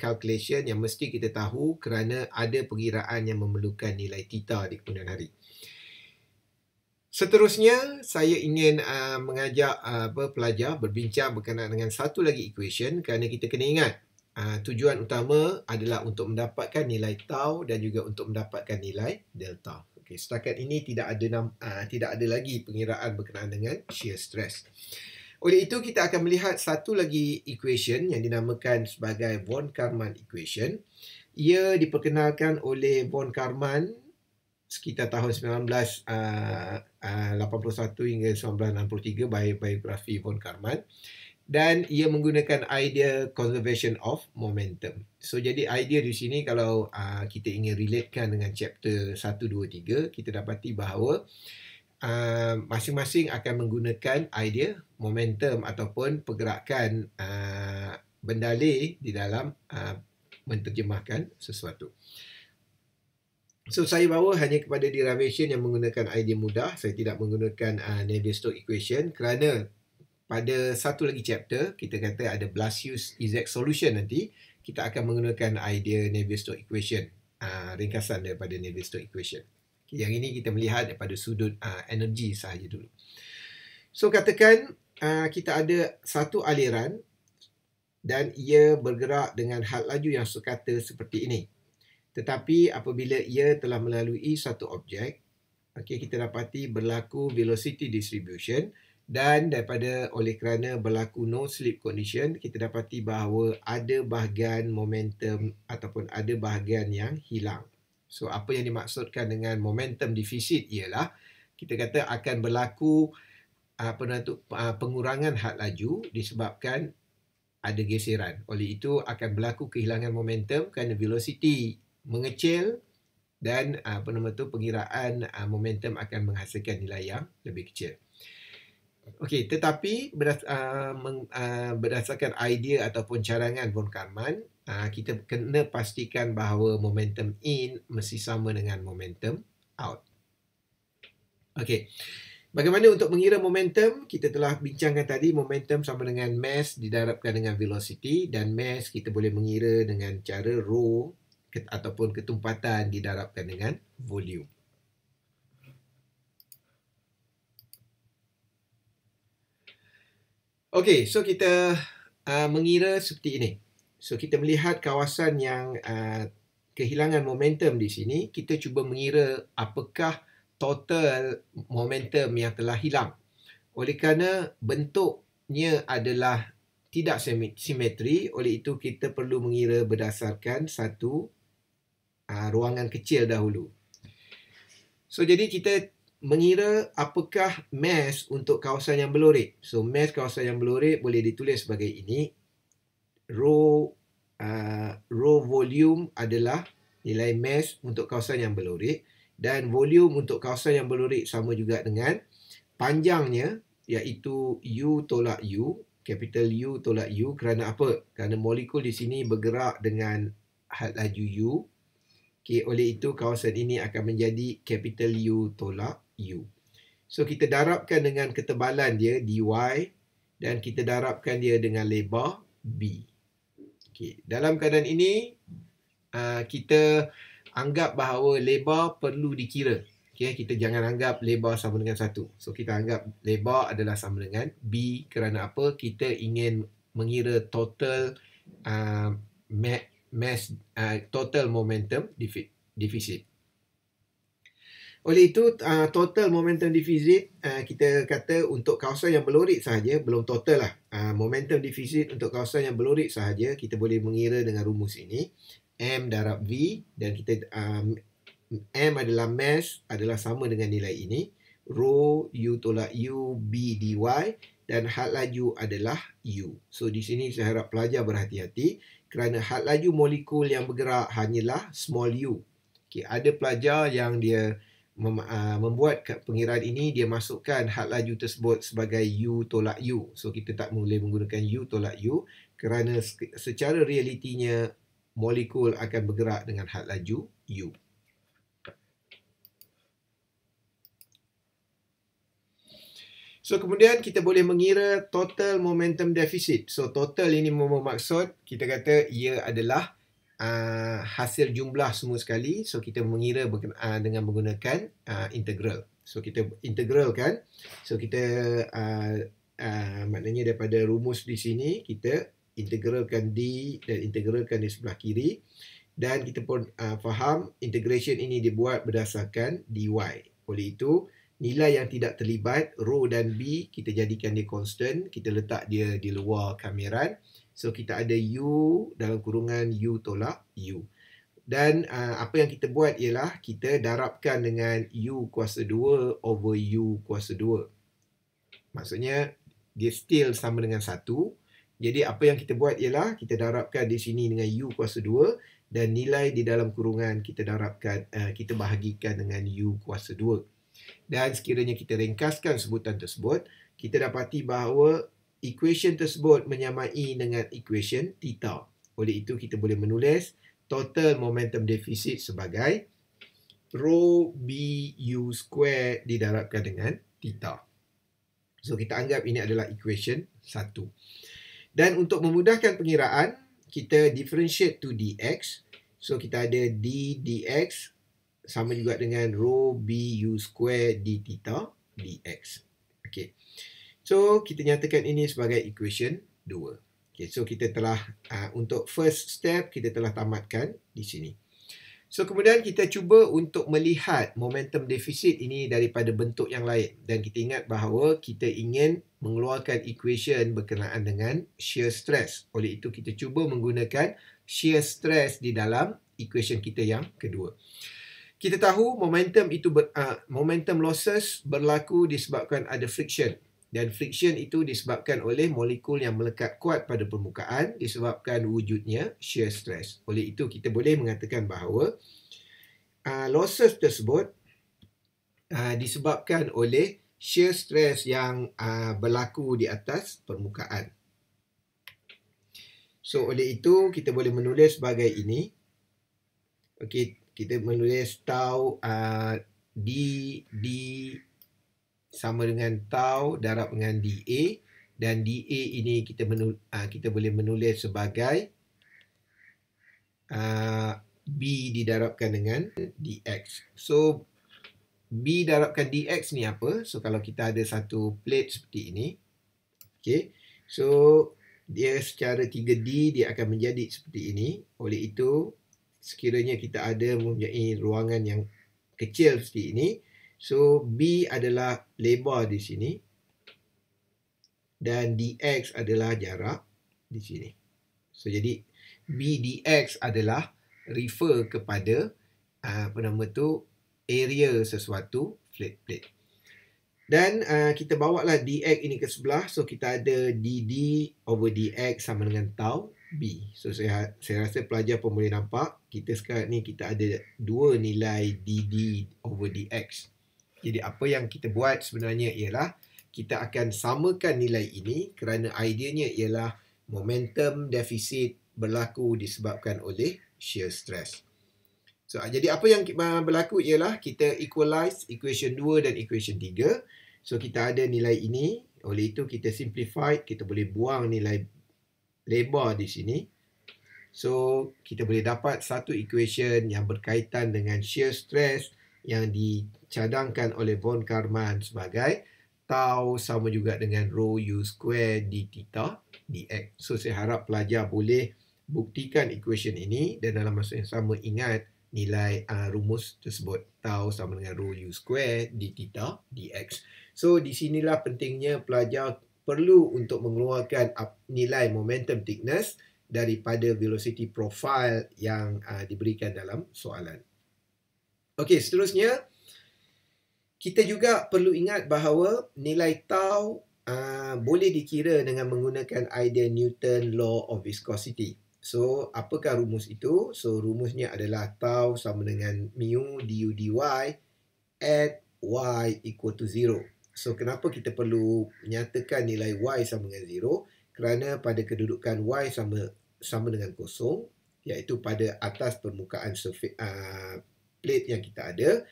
calculation yang mesti kita tahu kerana ada pengiraan yang memerlukan nilai theta di kemudian hari. Seterusnya saya ingin mengajak pelajar berbincang berkenaan dengan satu lagi equation kerana kita kena ingat tujuan utama adalah untuk mendapatkan nilai tau dan juga untuk mendapatkan nilai delta. Okey, setakat ini tidak ada lagi pengiraan berkenaan dengan shear stress. Oleh itu kita akan melihat satu lagi equation yang dinamakan sebagai von Karman equation. Ia diperkenalkan oleh von Karman sekitar tahun 1981 hingga 1963 biografi von Karman. Dan ia menggunakan idea conservation of momentum. So jadi idea di sini kalau kita ingin relatekan dengan chapter 1, 2, 3, kita dapati bahawa masing-masing akan menggunakan idea momentum ataupun pergerakan bendalih di dalam menterjemahkan sesuatu. So saya bawa hanya kepada derivation yang menggunakan idea mudah. Saya tidak menggunakan Navier-Stokes equation kerana pada satu lagi chapter, kita kata ada Blasius exact solution nanti, kita akan menggunakan idea Navier-Stokes equation, ringkasan daripada Navier-Stokes equation. Okay, yang ini kita melihat daripada sudut energi sahaja dulu. So katakan kita ada satu aliran dan ia bergerak dengan had laju yang sekata seperti ini. Tetapi apabila ia telah melalui satu objek, okay, kita dapati berlaku velocity distribution. Dan oleh kerana berlaku no slip condition, kita dapati bahawa ada bahagian momentum ataupun ada bahagian yang hilang. So apa yang dimaksudkan dengan momentum deficit ialah kita kata akan berlaku pengurangan had laju disebabkan ada geseran. Oleh itu akan berlaku kehilangan momentum kerana velocity mengecil dan pengiraan momentum akan menghasilkan nilai yang lebih kecil. Okey, tetapi berdasarkan idea ataupun carangan von Karman, kita kena pastikan bahawa momentum in mesti sama dengan momentum out. Okey. Bagaimana untuk mengira momentum? Kita telah bincangkan tadi momentum sama dengan mass didarabkan dengan velocity dan mass kita boleh mengira dengan cara rho ataupun ketumpatan didarabkan dengan volume. Okey, so kita mengira seperti ini. So kita melihat kawasan yang kehilangan momentum di sini, kita cuba mengira apakah total momentum yang telah hilang. Oleh kerana bentuknya adalah tidak simetri, oleh itu kita perlu mengira berdasarkan satu ruangan kecil dahulu. So jadi kita mengira apakah mass untuk kawasan yang berlorik. So, mass kawasan yang berlorik boleh ditulis sebagai ini. Rho volume adalah nilai mass untuk kawasan yang berlorik. Dan volume untuk kawasan yang berlorik sama juga dengan panjangnya, iaitu U tolak U, capital U tolak U. Kerana apa? Kerana molekul di sini bergerak dengan had laju U. Okay, oleh itu kawasan ini akan menjadi capital U tolak U. So, kita darabkan dengan ketebalan dia dy dan kita darabkan dia dengan lebar B. Okay, dalam keadaan ini, kita anggap bahawa lebar perlu dikira. Okay, kita jangan anggap lebar sama dengan 1. So, kita anggap lebar adalah sama dengan B. Kerana apa? Kita ingin mengira total total momentum deficit. Oleh itu, total momentum deficit, kita kata untuk kawasan yang berlorik sahaja, belum total lah. Momentum deficit untuk kawasan yang berlorik sahaja, kita boleh mengira dengan rumus ini. M darab V, dan kita M adalah mass, adalah sama dengan nilai ini. Rho U tolak U B dy, dan had laju adalah U. So, di sini saya harap pelajar berhati-hati kerana had laju molekul yang bergerak hanyalah small u. Okay, ada pelajar yang dia membuat pengiraan ini, dia masukkan had laju tersebut sebagai U tolak U. So, kita tak boleh menggunakan U tolak U kerana secara realitinya molekul akan bergerak dengan had laju U. So, kemudian kita boleh mengira total momentum deficit. So, total ini bermaksud kita kata ia adalah hasil jumlah semua sekali. So, kita mengira dengan menggunakan integral. So, kita integralkan. So, kita maknanya daripada rumus di sini, kita integralkan D dan integralkan di sebelah kiri. Dan kita pun faham integration ini dibuat berdasarkan dy. Oleh itu, nilai yang tidak terlibat, rho dan B, kita jadikan dia constant. Kita letak dia di luar kameran. So, kita ada U dalam kurungan U tolak U. Dan apa yang kita buat ialah kita darabkan dengan U kuasa 2 over U kuasa 2. Maksudnya, dia still sama dengan 1. Jadi, apa yang kita buat ialah kita darabkan di sini dengan U kuasa 2. Dan nilai di dalam kurungan kita darabkan, kita bahagikan dengan U kuasa 2. Dan sekiranya kita ringkaskan sebutan tersebut, kita dapati bahawa equation tersebut menyamai dengan equation theta. Oleh itu, kita boleh menulis total momentum deficit sebagai rho BU square didarabkan dengan theta. So, kita anggap ini adalah equation 1. Dan untuk memudahkan pengiraan, kita differentiate to dx. So, kita ada d dx sama juga dengan rho BU square d theta dx. Okay. So, kita nyatakan ini sebagai equation 2. Okay, so kita telah, untuk first step, kita telah tamatkan di sini. So, kemudian kita cuba untuk melihat momentum deficit ini daripada bentuk yang lain. Dan kita ingat bahawa kita ingin mengeluarkan equation berkenaan dengan shear stress. Oleh itu, kita cuba menggunakan shear stress di dalam equation kita yang kedua. Kita tahu momentum losses berlaku disebabkan ada friction. Dan friction itu disebabkan oleh molekul yang melekat kuat pada permukaan disebabkan wujudnya shear stress. Oleh itu, kita boleh mengatakan bahawa losses tersebut disebabkan oleh shear stress yang berlaku di atas permukaan. So, oleh itu, kita boleh menulis sebagai ini. Okey, kita menulis tau d sama dengan tau darab dengan dA, dan dA ini kita boleh menulis sebagai B didarabkan dengan dx. So, B darabkan dx ni apa? So, kalau kita ada satu plate seperti ini, okay, so dia secara 3D dia akan menjadi seperti ini. Oleh itu, sekiranya kita ada mempunyai ruangan yang kecil seperti ini, so B adalah lebar di sini dan dx adalah jarak di sini. So, jadi B dx adalah refer kepada area sesuatu flat plate. Dan kita bawa lah dx ini ke sebelah. So kita ada dd over dx sama dengan tau b. So saya rasa pelajar pun boleh nampak. Kita sekarang ni kita ada dua nilai dd over dx. Jadi apa yang kita buat sebenarnya ialah kita akan samakan nilai ini kerana ideanya ialah momentum defisit berlaku disebabkan oleh shear stress. So, jadi apa yang berlaku ialah kita equalize equation 2 dan equation 3. So, kita ada nilai ini. Oleh itu, kita simplify. Kita boleh buang nilai lebar di sini. So, kita boleh dapat satu equation yang berkaitan dengan shear stress yang dicadangkan oleh von Karman sebagai tau sama juga dengan rho u square d theta dx. So, saya harap pelajar boleh buktikan equation ini dan dalam masa yang sama ingat nilai rumus tersebut. Tau sama dengan rho u square d theta dx. So, di sinilah pentingnya pelajar perlu untuk mengeluarkan nilai momentum thickness daripada velocity profile yang diberikan dalam soalan. Okey, seterusnya kita juga perlu ingat bahawa nilai tau boleh dikira dengan menggunakan idea Newton Law of Viscosity. So, apakah rumus itu? So, rumusnya adalah tau sama dengan mu du dy at y equal to 0. So, kenapa kita perlu menyatakan nilai y sama dengan 0? Kerana pada kedudukan y sama dengan kosong, iaitu pada atas permukaan plate yang kita ada,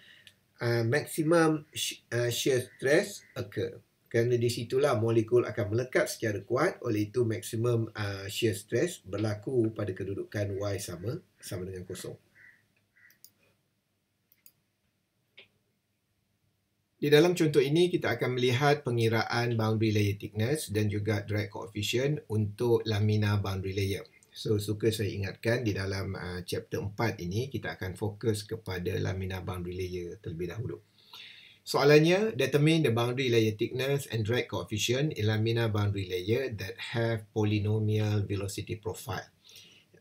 maximum shear stress occur. Kerana di situlah molekul akan melekat secara kuat, oleh itu maksimum shear stress berlaku pada kedudukan y sama dengan kosong. Di dalam contoh ini kita akan melihat pengiraan boundary layer thickness dan juga drag coefficient untuk lamina boundary layer. So, suka saya ingatkan di dalam chapter 4 ini kita akan fokus kepada lamina boundary layer terlebih dahulu. Soalannya, determine the boundary layer thickness and drag coefficient in lamina boundary layer that have polynomial velocity profile.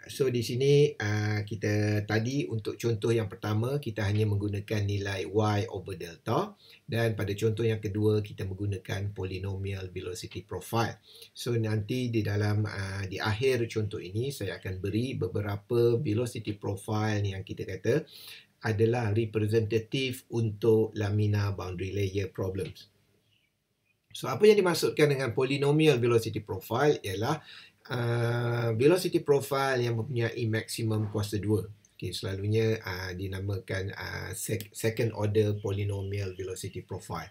So, di sini kita tadi untuk contoh yang pertama kita hanya menggunakan nilai y over delta dan pada contoh yang kedua kita menggunakan polynomial velocity profile. So, nanti di akhir contoh ini saya akan beri beberapa velocity profile yang kita kata adalah representative untuk lamina boundary layer problems. So, apa yang dimaksudkan dengan polynomial velocity profile ialah velocity profile yang mempunyai maksimum kuasa 2. Okay, selalunya dinamakan second order polynomial velocity profile.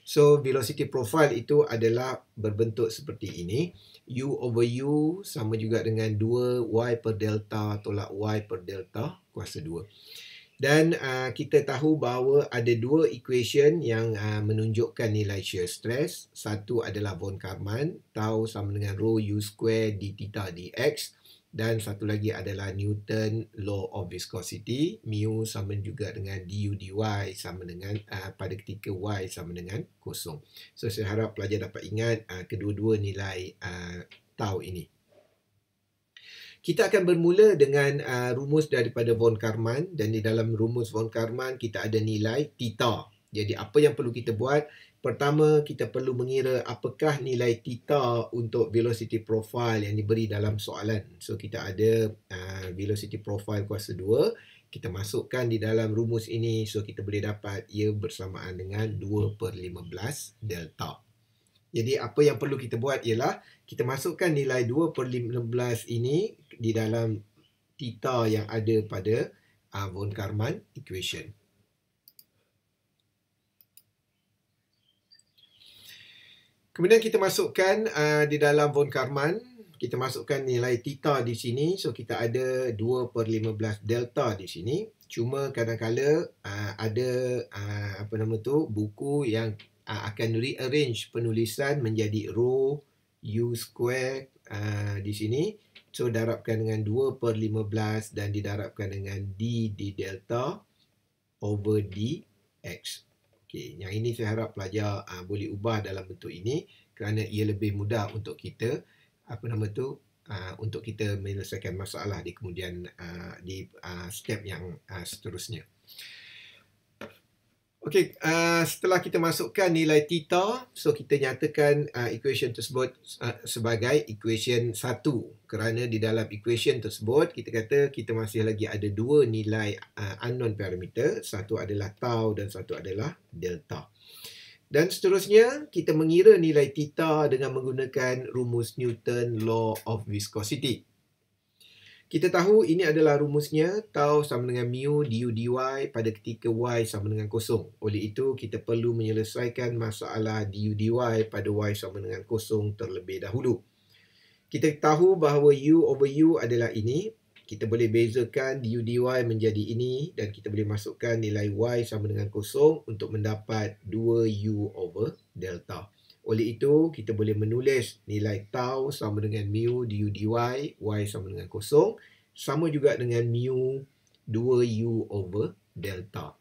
So, velocity profile itu adalah berbentuk seperti ini. U over U sama juga dengan 2 Y per delta tolak Y per delta kuasa 2. Dan kita tahu bahawa ada dua equation yang menunjukkan nilai shear stress. Satu adalah von Karman, tau sama dengan rho u square d theta dx. Dan satu lagi adalah Newton Law of Viscosity, mu sama juga dengan du dy sama dengan pada ketika y sama dengan kosong. So, saya harap pelajar dapat ingat kedua-dua nilai tau ini. Kita akan bermula dengan rumus daripada von Karman dan di dalam rumus von Karman kita ada nilai theta. Jadi apa yang perlu kita buat? Pertama, kita perlu mengira apakah nilai theta untuk velocity profile yang diberi dalam soalan. So kita ada velocity profile kuasa 2. Kita masukkan di dalam rumus ini, so kita boleh dapat ia bersamaan dengan 2/15 delta. Jadi apa yang perlu kita buat ialah kita masukkan nilai 2/15 ini di dalam theta yang ada pada von Karman equation. Kemudian kita masukkan di dalam von Karman, kita masukkan nilai theta di sini. So kita ada 2/15 delta di sini. Cuma kadang-kala ada buku yang akan rearrange penulisan menjadi rho u square di sini. So darabkan dengan 2/15 dan didarabkan dengan d delta over dx. Okey, yang ini saya harap pelajar boleh ubah dalam bentuk ini kerana ia lebih mudah untuk kita untuk kita menyelesaikan masalah di kemudian di step yang seterusnya. Okey, setelah kita masukkan nilai theta, so kita nyatakan equation tersebut sebagai equation 1. Kerana di dalam equation tersebut, kita kata kita masih lagi ada dua nilai unknown parameter. Satu adalah tau dan satu adalah delta. Dan seterusnya, kita mengira nilai theta dengan menggunakan rumus Newton Law of Viscosity. Kita tahu ini adalah rumusnya, tau sama dengan mu du dy pada ketika y sama dengan kosong. Oleh itu, kita perlu menyelesaikan masalah du dy pada y sama dengan kosong terlebih dahulu. Kita tahu bahawa u over u adalah ini. Kita boleh bezakan du dy menjadi ini dan kita boleh masukkan nilai y sama dengan kosong untuk mendapat 2u over delta. Oleh itu, kita boleh menulis nilai tau sama dengan mu du dy, y sama dengan kosong, sama juga dengan mu 2u over delta.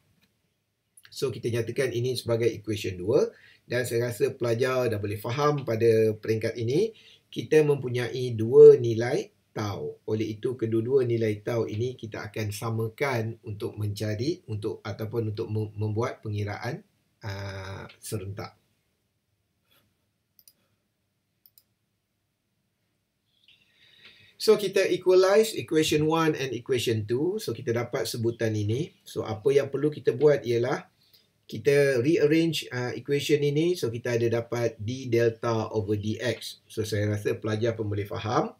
So, kita nyatakan ini sebagai equation 2 dan saya rasa pelajar dah boleh faham pada peringkat ini, kita mempunyai dua nilai tau. Oleh itu, kedua-dua nilai tau ini kita akan samakan untuk mencari, ataupun untuk membuat pengiraan serentak. So, kita equalize equation 1 and equation 2. So, kita dapat sebutan ini. So, apa yang perlu kita buat ialah kita rearrange equation ini. So, kita ada dapat d delta over dx. So, saya rasa pelajar pun boleh faham.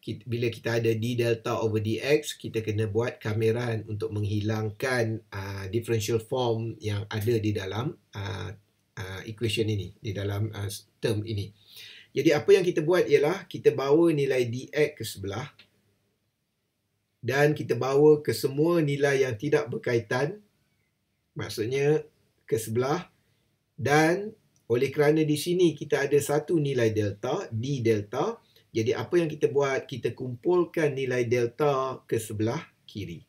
Bila kita ada d delta over dx, kita kena buat kameran untuk menghilangkan differential form yang ada di dalam equation ini, di dalam term ini. Jadi apa yang kita buat ialah kita bawa nilai dx ke sebelah dan kita bawa ke semua nilai yang tidak berkaitan, maksudnya ke sebelah, dan oleh kerana di sini kita ada satu nilai delta, d delta, jadi apa yang kita buat, kita kumpulkan nilai delta ke sebelah kiri.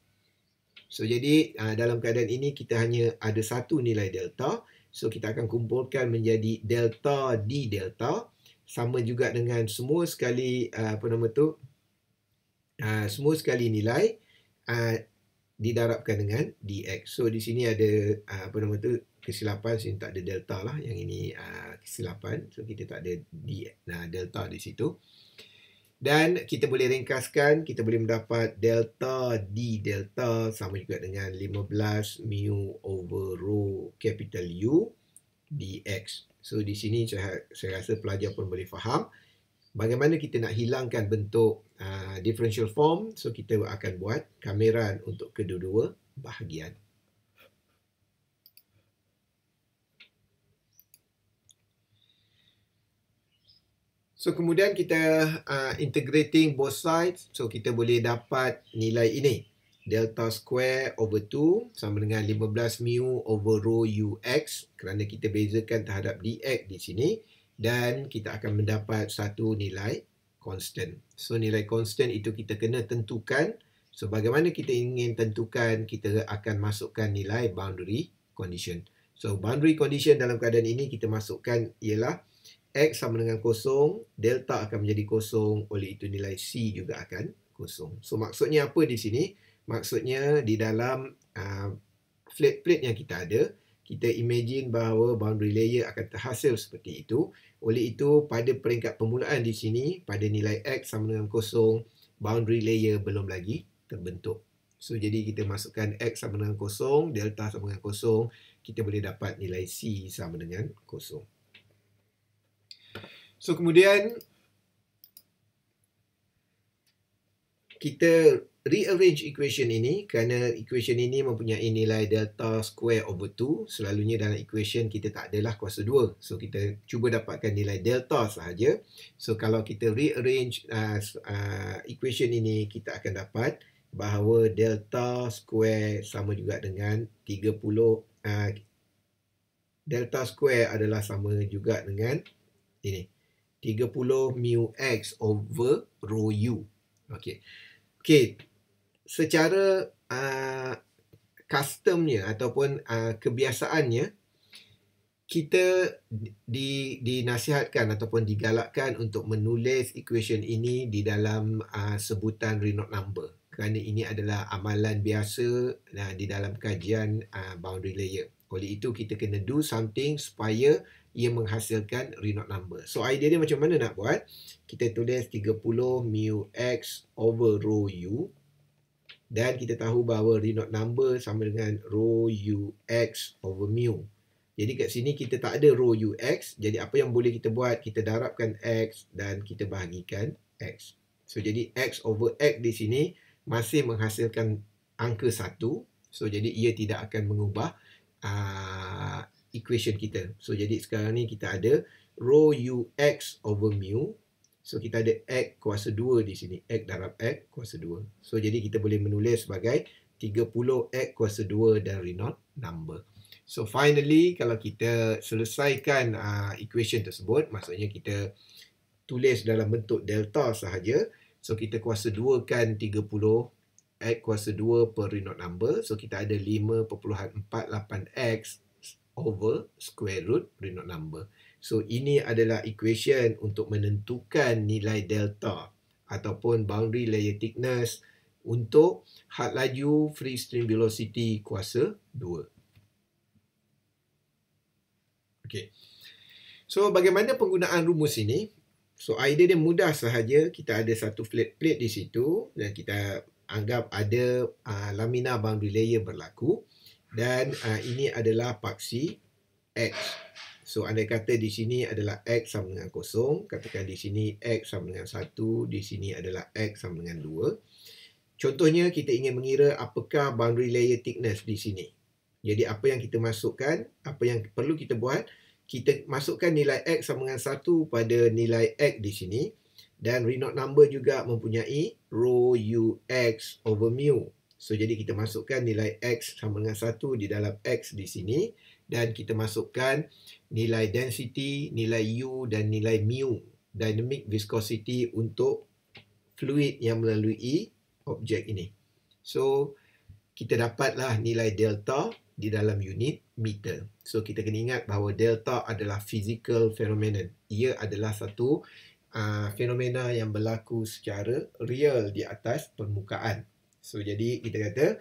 So jadi dalam keadaan ini kita hanya ada satu nilai delta, so kita akan kumpulkan menjadi delta d delta, sama juga dengan semua sekali semua sekali nilai didarabkan dengan dx. So di sini ada kesilapan, sini tak ada delta lah, yang ini kesilapan, so kita tak ada delta di situ. Dan kita boleh ringkaskan, kita boleh mendapat delta d delta sama juga dengan 15 mu over rho capital U dx. So di sini saya rasa pelajar pun boleh faham bagaimana kita nak hilangkan bentuk differential form. So kita akan buat kameran untuk kedua-dua bahagian. So kemudian kita integrating both sides. So kita boleh dapat nilai ini. Delta square over 2 sama dengan 15 mu over rho ux kerana kita bezakan terhadap dx di sini, dan kita akan mendapat satu nilai constant. So nilai constant itu kita kena tentukan. So bagaimana kita ingin tentukan, kita akan masukkan nilai boundary condition. So boundary condition dalam keadaan ini kita masukkan ialah x sama dengan kosong, delta akan menjadi kosong, oleh itu nilai c juga akan kosong. So maksudnya apa di sini? Maksudnya di dalam flat plate yang kita ada, kita imagine bahawa boundary layer akan terhasil seperti itu. Oleh itu pada peringkat permulaan di sini, pada nilai x sama dengan kosong, boundary layer belum lagi terbentuk. So jadi kita masukkan x sama dengan kosong, delta sama dengan kosong, kita boleh dapat nilai c sama dengan kosong. So kemudian kita rearrange equation ini kerana equation ini mempunyai nilai delta square over 2. Selalunya dalam equation kita tak adalah kuasa 2. So kita cuba dapatkan nilai delta sahaja. So kalau kita rearrange equation ini, kita akan dapat bahawa delta square sama juga dengan 30. Delta square adalah sama juga dengan ini. 30 mu x over rho u. Okey. Okey. Secara customnya ataupun kebiasaannya, kita dinasihatkan ataupun digalakkan untuk menulis equation ini di dalam sebutan Reynolds number, kerana ini adalah amalan biasa di dalam kajian boundary layer. Oleh itu kita kena do something supaya ia menghasilkan Reynolds number. So idea dia macam mana nak buat? Kita tulis 30 mu X over rho U. Dan kita tahu bahawa Reynolds number sama dengan rho U X over mu. Jadi kat sini kita tak ada rho U X. Jadi apa yang boleh kita buat? Kita darabkan X dan kita bahagikan X. So jadi X over X di sini masih menghasilkan angka 1. So jadi ia tidak akan mengubah equation kita. So jadi sekarang ni kita ada rho U X over mu. So kita ada X kuasa 2 di sini. X darab X kuasa 2. So jadi kita boleh menulis sebagai 30 X kuasa 2 dan Reynolds number. So finally kalau kita selesaikan equation tersebut, maksudnya kita tulis dalam bentuk delta sahaja. So kita kuasa 2 kan 30 X kuasa 2 per Reynolds number. So kita ada 5.48X over square root Reynolds number. So ini adalah equation untuk menentukan nilai delta ataupun boundary layer thickness untuk had laju free stream velocity kuasa 2. Okay. So bagaimana penggunaan rumus ini? So idea dia mudah sahaja. Kita ada satu flat plate di situ dan kita anggap ada laminar boundary layer berlaku dan ini adalah paksi X. So andai kata di sini adalah X sama dengan 0, katakan di sini X sama dengan 1, di sini adalah X sama dengan 2. Contohnya kita ingin mengira apakah boundary layer thickness di sini. Jadi apa yang kita masukkan, apa yang perlu kita buat, kita masukkan nilai X sama dengan 1 pada nilai X di sini dan Reynolds number juga mempunyai rho U X over mu. So jadi kita masukkan nilai X sama dengan 1 di dalam X di sini dan kita masukkan nilai density, nilai U dan nilai mu, dynamic viscosity untuk fluid yang melalui objek ini. So kita dapatlah nilai delta di dalam unit meter. So kita kena ingat bahawa delta adalah physical phenomenon. Ia adalah satu fenomena yang berlaku secara real di atas permukaan. So jadi kita kata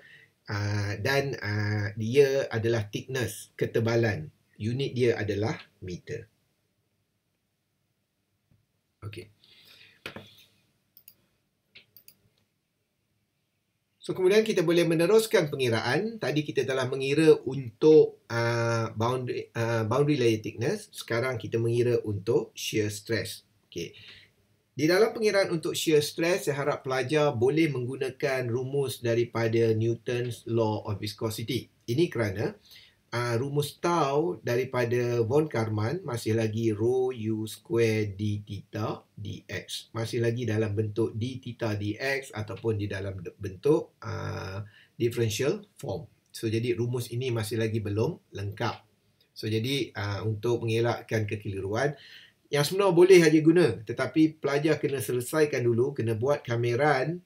dia adalah thickness, ketebalan. Unit dia adalah meter. Okey. So kemudian kita boleh meneruskan pengiraan. Tadi kita telah mengira untuk boundary layer thickness. Sekarang kita mengira untuk shear stress. Okey. Di dalam pengiraan untuk shear stress, saya harap pelajar boleh menggunakan rumus daripada Newton's Law of Viscosity. Ini kerana rumus tau daripada von Karman masih lagi rho U square d theta dx. Masih lagi dalam bentuk d theta dx ataupun di dalam bentuk differential form. So jadi rumus ini masih lagi belum lengkap. So jadi untuk mengelakkan kekeliruan, yang sebenar boleh saja guna, tetapi pelajar kena selesaikan dulu, kena buat kameran,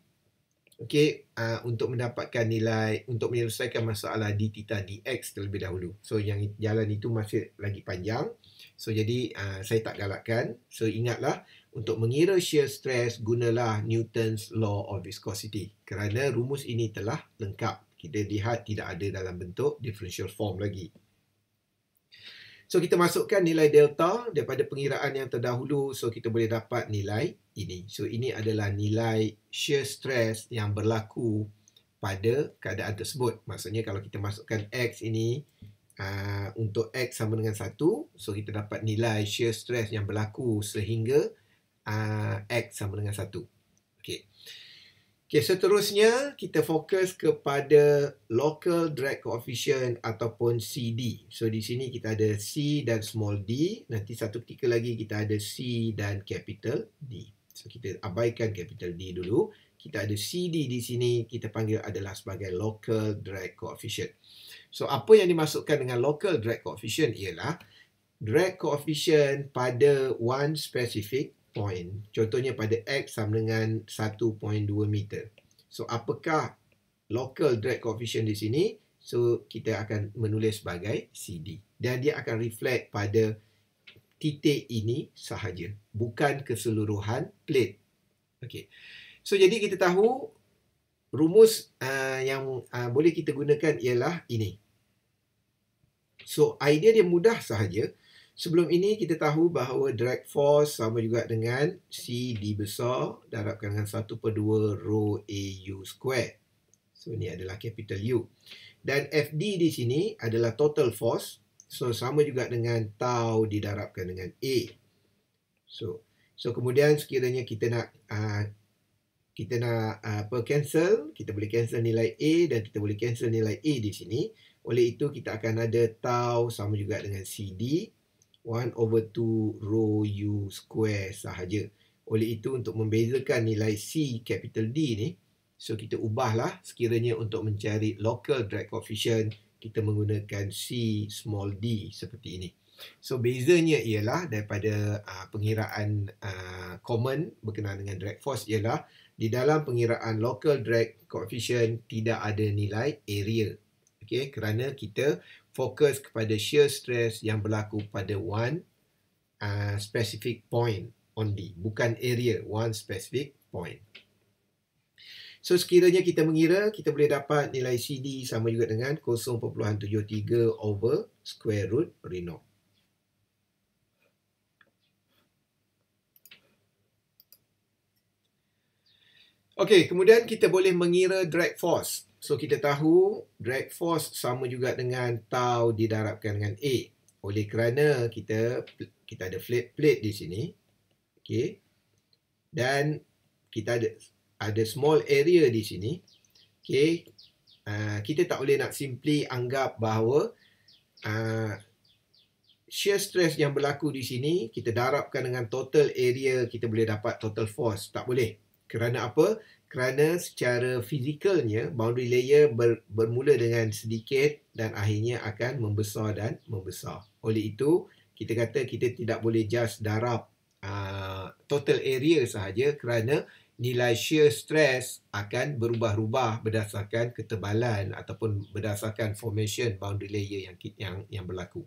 okey, untuk mendapatkan nilai, untuk menyelesaikan masalah d theta dx terlebih dahulu. So yang jalan itu masih lagi panjang. So jadi saya tak galakkan. So ingatlah, untuk mengira shear stress gunalah Newton's Law of Viscosity kerana rumus ini telah lengkap. Kita lihat tidak ada dalam bentuk differential form lagi. So kita masukkan nilai delta daripada pengiraan yang terdahulu. So kita boleh dapat nilai ini. So ini adalah nilai shear stress yang berlaku pada keadaan tersebut. Maksudnya kalau kita masukkan X ini untuk X sama dengan 1. So kita dapat nilai shear stress yang berlaku sehingga X sama dengan 1. Okey. Okay, seterusnya kita fokus kepada local drag coefficient ataupun CD. So di sini kita ada C dan small d. Nanti satu ketika lagi kita ada C dan capital D. So kita abaikan capital D dulu. Kita ada CD di sini, kita panggil adalah sebagai local drag coefficient. So apa yang dimasukkan dengan local drag coefficient ialah drag coefficient pada one specific point. Contohnya pada X sama dengan 1.2 meter. So apakah local drag coefficient di sini? So kita akan menulis sebagai CD. Dan dia akan reflect pada titik ini sahaja, bukan keseluruhan plate. Okey. So jadi kita tahu rumus yang boleh kita gunakan ialah ini. So, idea dia mudah sahaja. Sebelum ini kita tahu bahawa drag force sama juga dengan CD besar darabkan dengan 1/2 rho AU square. So, ini adalah capital U. Dan FD di sini adalah total force. So, sama juga dengan tau didarabkan dengan A. So kemudian sekiranya kita nak cancel, kita boleh cancel nilai A dan kita boleh cancel nilai A di sini. Oleh itu kita akan ada tau sama juga dengan CD 1/2 rho U square sahaja. Oleh itu untuk membezakan nilai C capital D ni, so kita ubahlah sekiranya untuk mencari local drag coefficient, kita menggunakan C small d seperti ini. So bezanya ialah daripada pengiraan common berkenaan dengan drag force ialah di dalam pengiraan local drag coefficient tidak ada nilai area. Okey, kerana kita fokus kepada shear stress yang berlaku pada one specific point only, bukan area, one specific point. So sekiranya kita mengira, kita boleh dapat nilai CD sama juga dengan 0.73 over square root R0. Okey, kemudian kita boleh mengira drag force. So kita tahu drag force sama juga dengan tau didarabkan dengan A. Oleh kerana kita ada flat plate di sini. Okey. Dan kita ada small area di sini. Okey. Kita tak boleh nak simply anggap bahawa shear stress yang berlaku di sini kita darabkan dengan total area, kita boleh dapat total force. Tak boleh. Kerana apa? Kerana secara fizikalnya boundary layer bermula dengan sedikit dan akhirnya akan membesar dan membesar. Oleh itu, kita kata kita tidak boleh just darab total area sahaja kerana nilai shear stress akan berubah-ubah berdasarkan ketebalan ataupun berdasarkan formation boundary layer yang berlaku.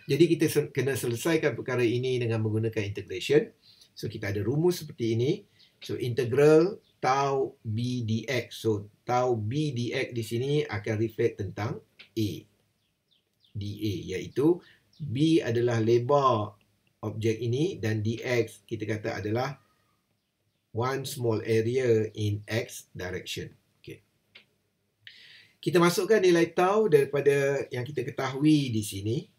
Jadi kita kena selesaikan perkara ini dengan menggunakan integration. So kita ada rumus seperti ini. So integral tau B dx. So tau B dx di sini akan reflect tentang A dA, iaitu B adalah lebar objek ini dan dx kita kata adalah one small area in x direction. Okay. Kita masukkan nilai tau daripada yang kita ketahui di sini.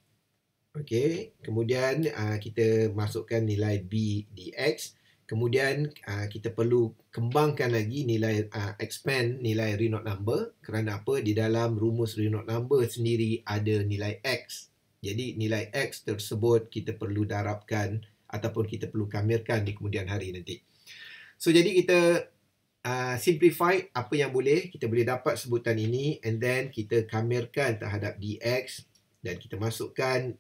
Okay. Kemudian kita masukkan nilai B dx. Kemudian kita perlu kembangkan lagi nilai expand nilai Reynolds number. Kerana apa? Di dalam rumus Reynolds number sendiri ada nilai X. Jadi nilai X tersebut kita perlu darabkan ataupun kita perlu kamirkan di kemudian hari nanti. So jadi kita simplify apa yang boleh. Kita boleh dapat sebutan ini and then kita kamirkan terhadap dx dan kita masukkan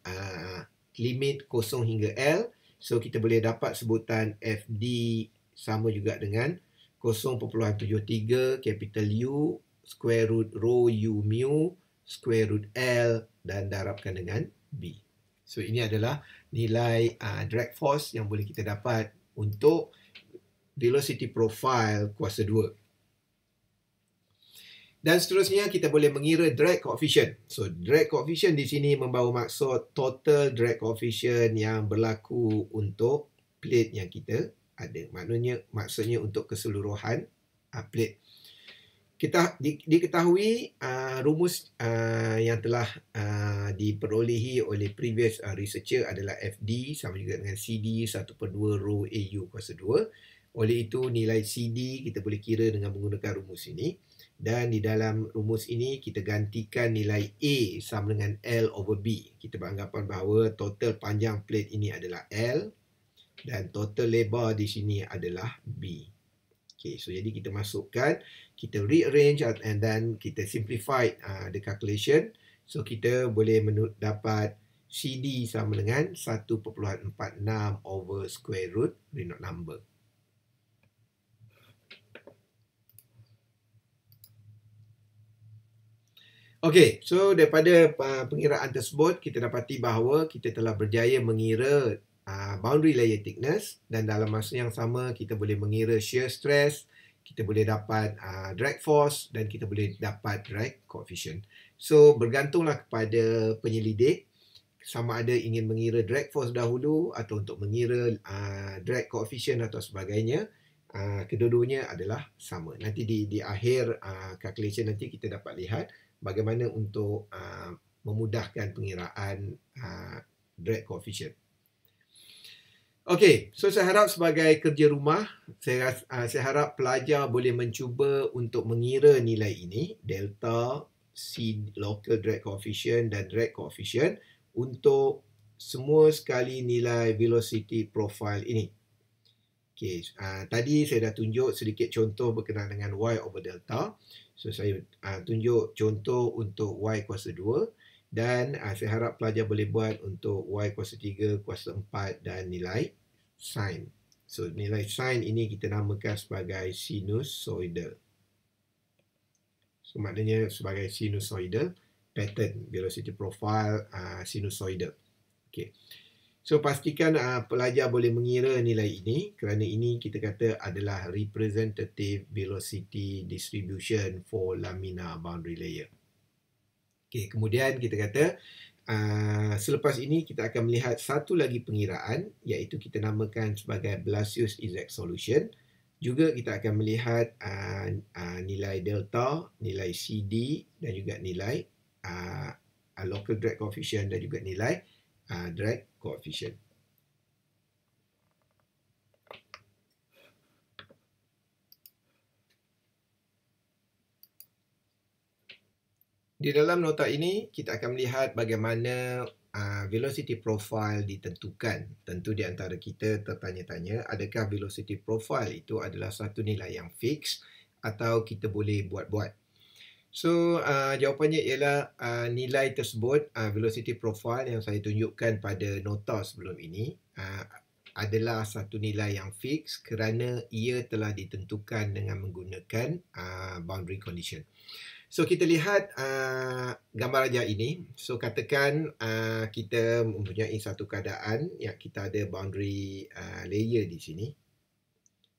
limit 0 hingga L. So, kita boleh dapat sebutan FD sama juga dengan 0.73 capital U square root rho U mu square root L dan darabkan dengan B. So, ini adalah nilai drag force yang boleh kita dapat untuk velocity profile kuasa 2. Dan seterusnya kita boleh mengira drag coefficient. So drag coefficient di sini membawa maksud total drag coefficient yang berlaku untuk plate yang kita ada. Maksudnya untuk keseluruhan plate. Kita diketahui rumus yang telah diperolehi oleh previous researcher adalah FD sama juga dengan CD 1/2 rho AU kuasa 2. Oleh itu nilai CD kita boleh kira dengan menggunakan rumus ini. Dan di dalam rumus ini kita gantikan nilai A sama dengan L over B. Kita beranggapan bahawa total panjang plate ini adalah L dan total lebar di sini adalah B. Okay, so jadi kita masukkan, kita rearrange and then kita simplify the calculation. So kita boleh dapat CD sama dengan 1.46 over square root Reynolds number. Okey, so daripada pengiraan tersebut, kita dapati bahawa kita telah berjaya mengira boundary layer thickness dan dalam masa yang sama kita boleh mengira shear stress, kita boleh dapat drag force dan kita boleh dapat drag coefficient. So bergantunglah kepada penyelidik sama ada ingin mengira drag force dahulu atau untuk mengira drag coefficient atau sebagainya. Kedua-duanya adalah sama. Nanti di akhir calculation nanti kita dapat lihat bagaimana untuk memudahkan pengiraan drag coefficient. Okey, so saya harap sebagai kerja rumah, saya harap pelajar boleh mencuba untuk mengira nilai ini, delta, C local drag coefficient dan drag coefficient untuk semua sekali nilai velocity profile ini. Okey, tadi saya dah tunjuk sedikit contoh berkenaan dengan y over delta. So saya tunjuk contoh untuk y kuasa 2 dan saya harap pelajar boleh buat untuk y kuasa 3, kuasa 4 dan nilai sin. So nilai sin ini kita namakan sebagai sinusoidal. So maknanya sebagai sinusoidal pattern, velocity profile sinusoidal. Okey. So pastikan pelajar boleh mengira nilai ini kerana ini kita kata adalah representative velocity distribution for laminar boundary layer. Okey, kemudian kita kata selepas ini kita akan melihat satu lagi pengiraan iaitu kita namakan sebagai Blasius-Izak solution. Juga kita akan melihat nilai delta, nilai CD dan juga nilai local drag coefficient dan juga nilai drag coefficient. Di dalam nota ini kita akan melihat bagaimana velocity profile ditentukan. Tentu di antara kita tertanya-tanya, adakah velocity profile itu adalah satu nilai yang fix atau kita boleh buat-buat. So jawapannya ialah nilai tersebut, velocity profile yang saya tunjukkan pada nota sebelum ini adalah satu nilai yang fix kerana ia telah ditentukan dengan menggunakan boundary condition. So kita lihat gambar ajar ini. So katakan kita mempunyai satu keadaan yang kita ada boundary layer di sini.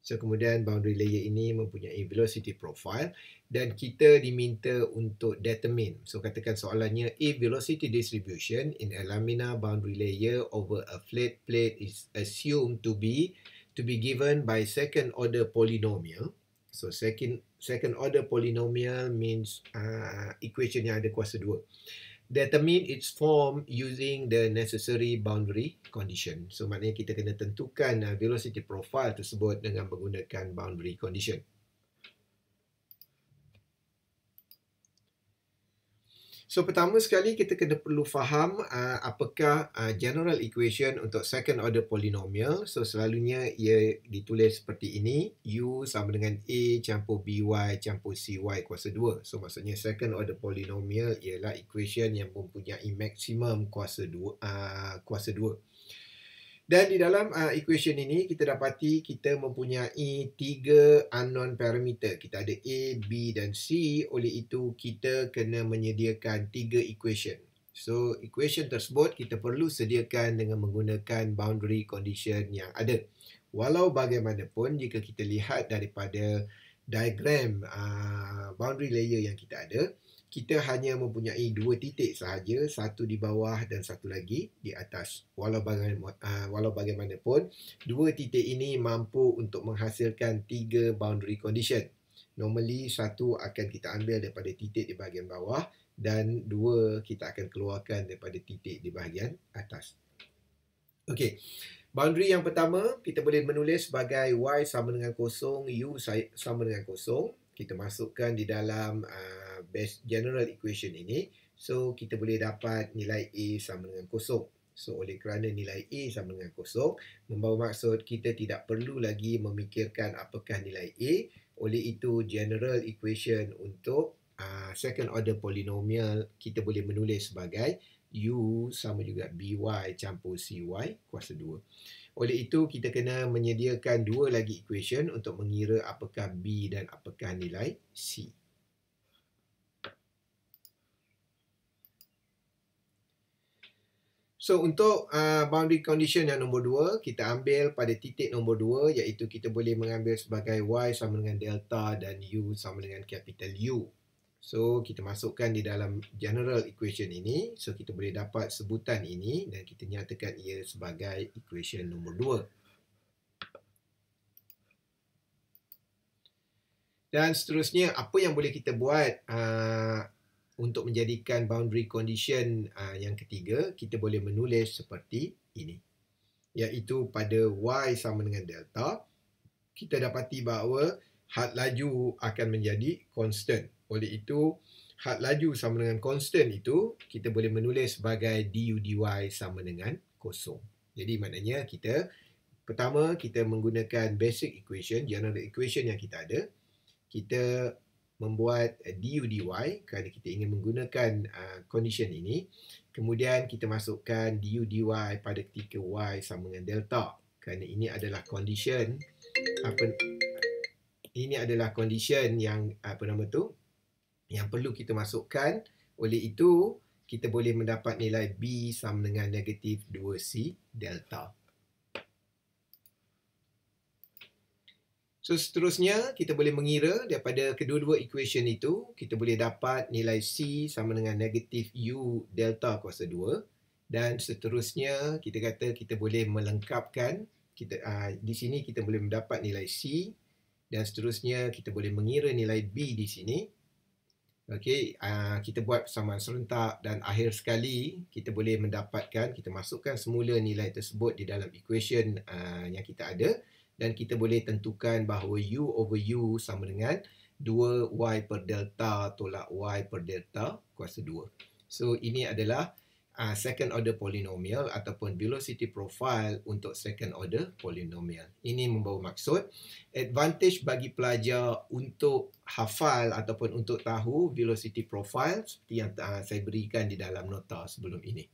So kemudian boundary layer ini mempunyai velocity profile dan kita diminta untuk determine. So katakan soalannya, if velocity distribution in a laminar boundary layer over a flat plate is assumed to be given by second order polynomial. So second order polynomial means equation yang ada kuasa 2. Determine its form using the necessary boundary condition. So maknanya kita kena tentukan velocity profile tersebut dengan menggunakan boundary condition. So pertama sekali kita kena perlu faham apakah general equation untuk second order polynomial. So selalunya ia ditulis seperti ini, U sama dengan A campur BY campur CY kuasa 2. So maksudnya second order polynomial ialah equation yang mempunyai maksimum kuasa 2. Dan di dalam equation ini kita dapati kita mempunyai 3 unknown parameter. Kita ada A, B dan C. Oleh itu kita kena menyediakan 3 equation. So equation tersebut kita perlu sediakan dengan menggunakan boundary condition yang ada. Walau bagaimanapun jika kita lihat daripada diagram boundary layer yang kita ada, kita hanya mempunyai 2 titik sahaja, satu di bawah dan satu lagi di atas. Walau bagaimanapun, 2 titik ini mampu untuk menghasilkan 3 boundary condition. Normally, satu akan kita ambil daripada titik di bahagian bawah dan 2 kita akan keluarkan daripada titik di bahagian atas. Okey. Boundary yang pertama, kita boleh menulis sebagai Y sama dengan 0, U sama dengan 0. Kita masukkan di dalam base general equation ini. So, kita boleh dapat nilai A sama dengan 0. So, oleh kerana nilai A sama dengan 0, membawa maksud kita tidak perlu lagi memikirkan apakah nilai A. Oleh itu, general equation untuk second order polynomial kita boleh menulis sebagai U sama juga BY campur CY kuasa 2. Oleh itu, kita kena menyediakan 2 lagi equation untuk mengira apakah B dan apakah nilai C. So So untuk boundary condition yang nombor 2, kita ambil pada titik nombor 2, iaitu kita boleh mengambil sebagai Y sama dengan delta dan U sama dengan capital U. So kita masukkan di dalam general equation ini. So kita boleh dapat sebutan ini dan kita nyatakan ia sebagai equation nombor 2. Dan seterusnya, apa yang boleh kita buat untuk menjadikan boundary condition yang ketiga? Kita boleh menulis seperti ini, iaitu pada Y sama dengan delta, kita dapati bahawa had laju akan menjadi constant. Oleh itu, had laju sama dengan constant itu, kita boleh menulis sebagai du dy sama dengan kosong. Jadi maknanya pertama kita menggunakan basic equation, general equation yang kita ada. Kita membuat du dy kerana kita ingin menggunakan condition ini. Kemudian kita masukkan du dy pada ketika Y sama dengan delta. Kerana ini adalah condition yang yang perlu kita masukkan. Oleh itu, kita boleh mendapat nilai B sama dengan negatif 2C delta. So seterusnya, kita boleh mengira daripada kedua-dua equation itu, kita boleh dapat nilai C sama dengan negatif U delta kuasa 2. Dan seterusnya, kita kata kita boleh melengkapkan. Di sini kita boleh mendapat nilai C. Dan seterusnya, kita boleh mengira nilai B di sini. Okey, kita buat persamaan serentak dan akhir sekali kita boleh mendapatkan, kita masukkan semula nilai tersebut di dalam equation yang kita ada dan kita boleh tentukan bahawa U over U sama dengan 2Y per delta tolak Y per delta kuasa 2. So ini adalah second order polynomial ataupun velocity profile untuk second order polynomial. Ini membawa maksud advantage bagi pelajar untuk hafal ataupun untuk tahu velocity profile seperti yang saya berikan di dalam nota sebelum ini.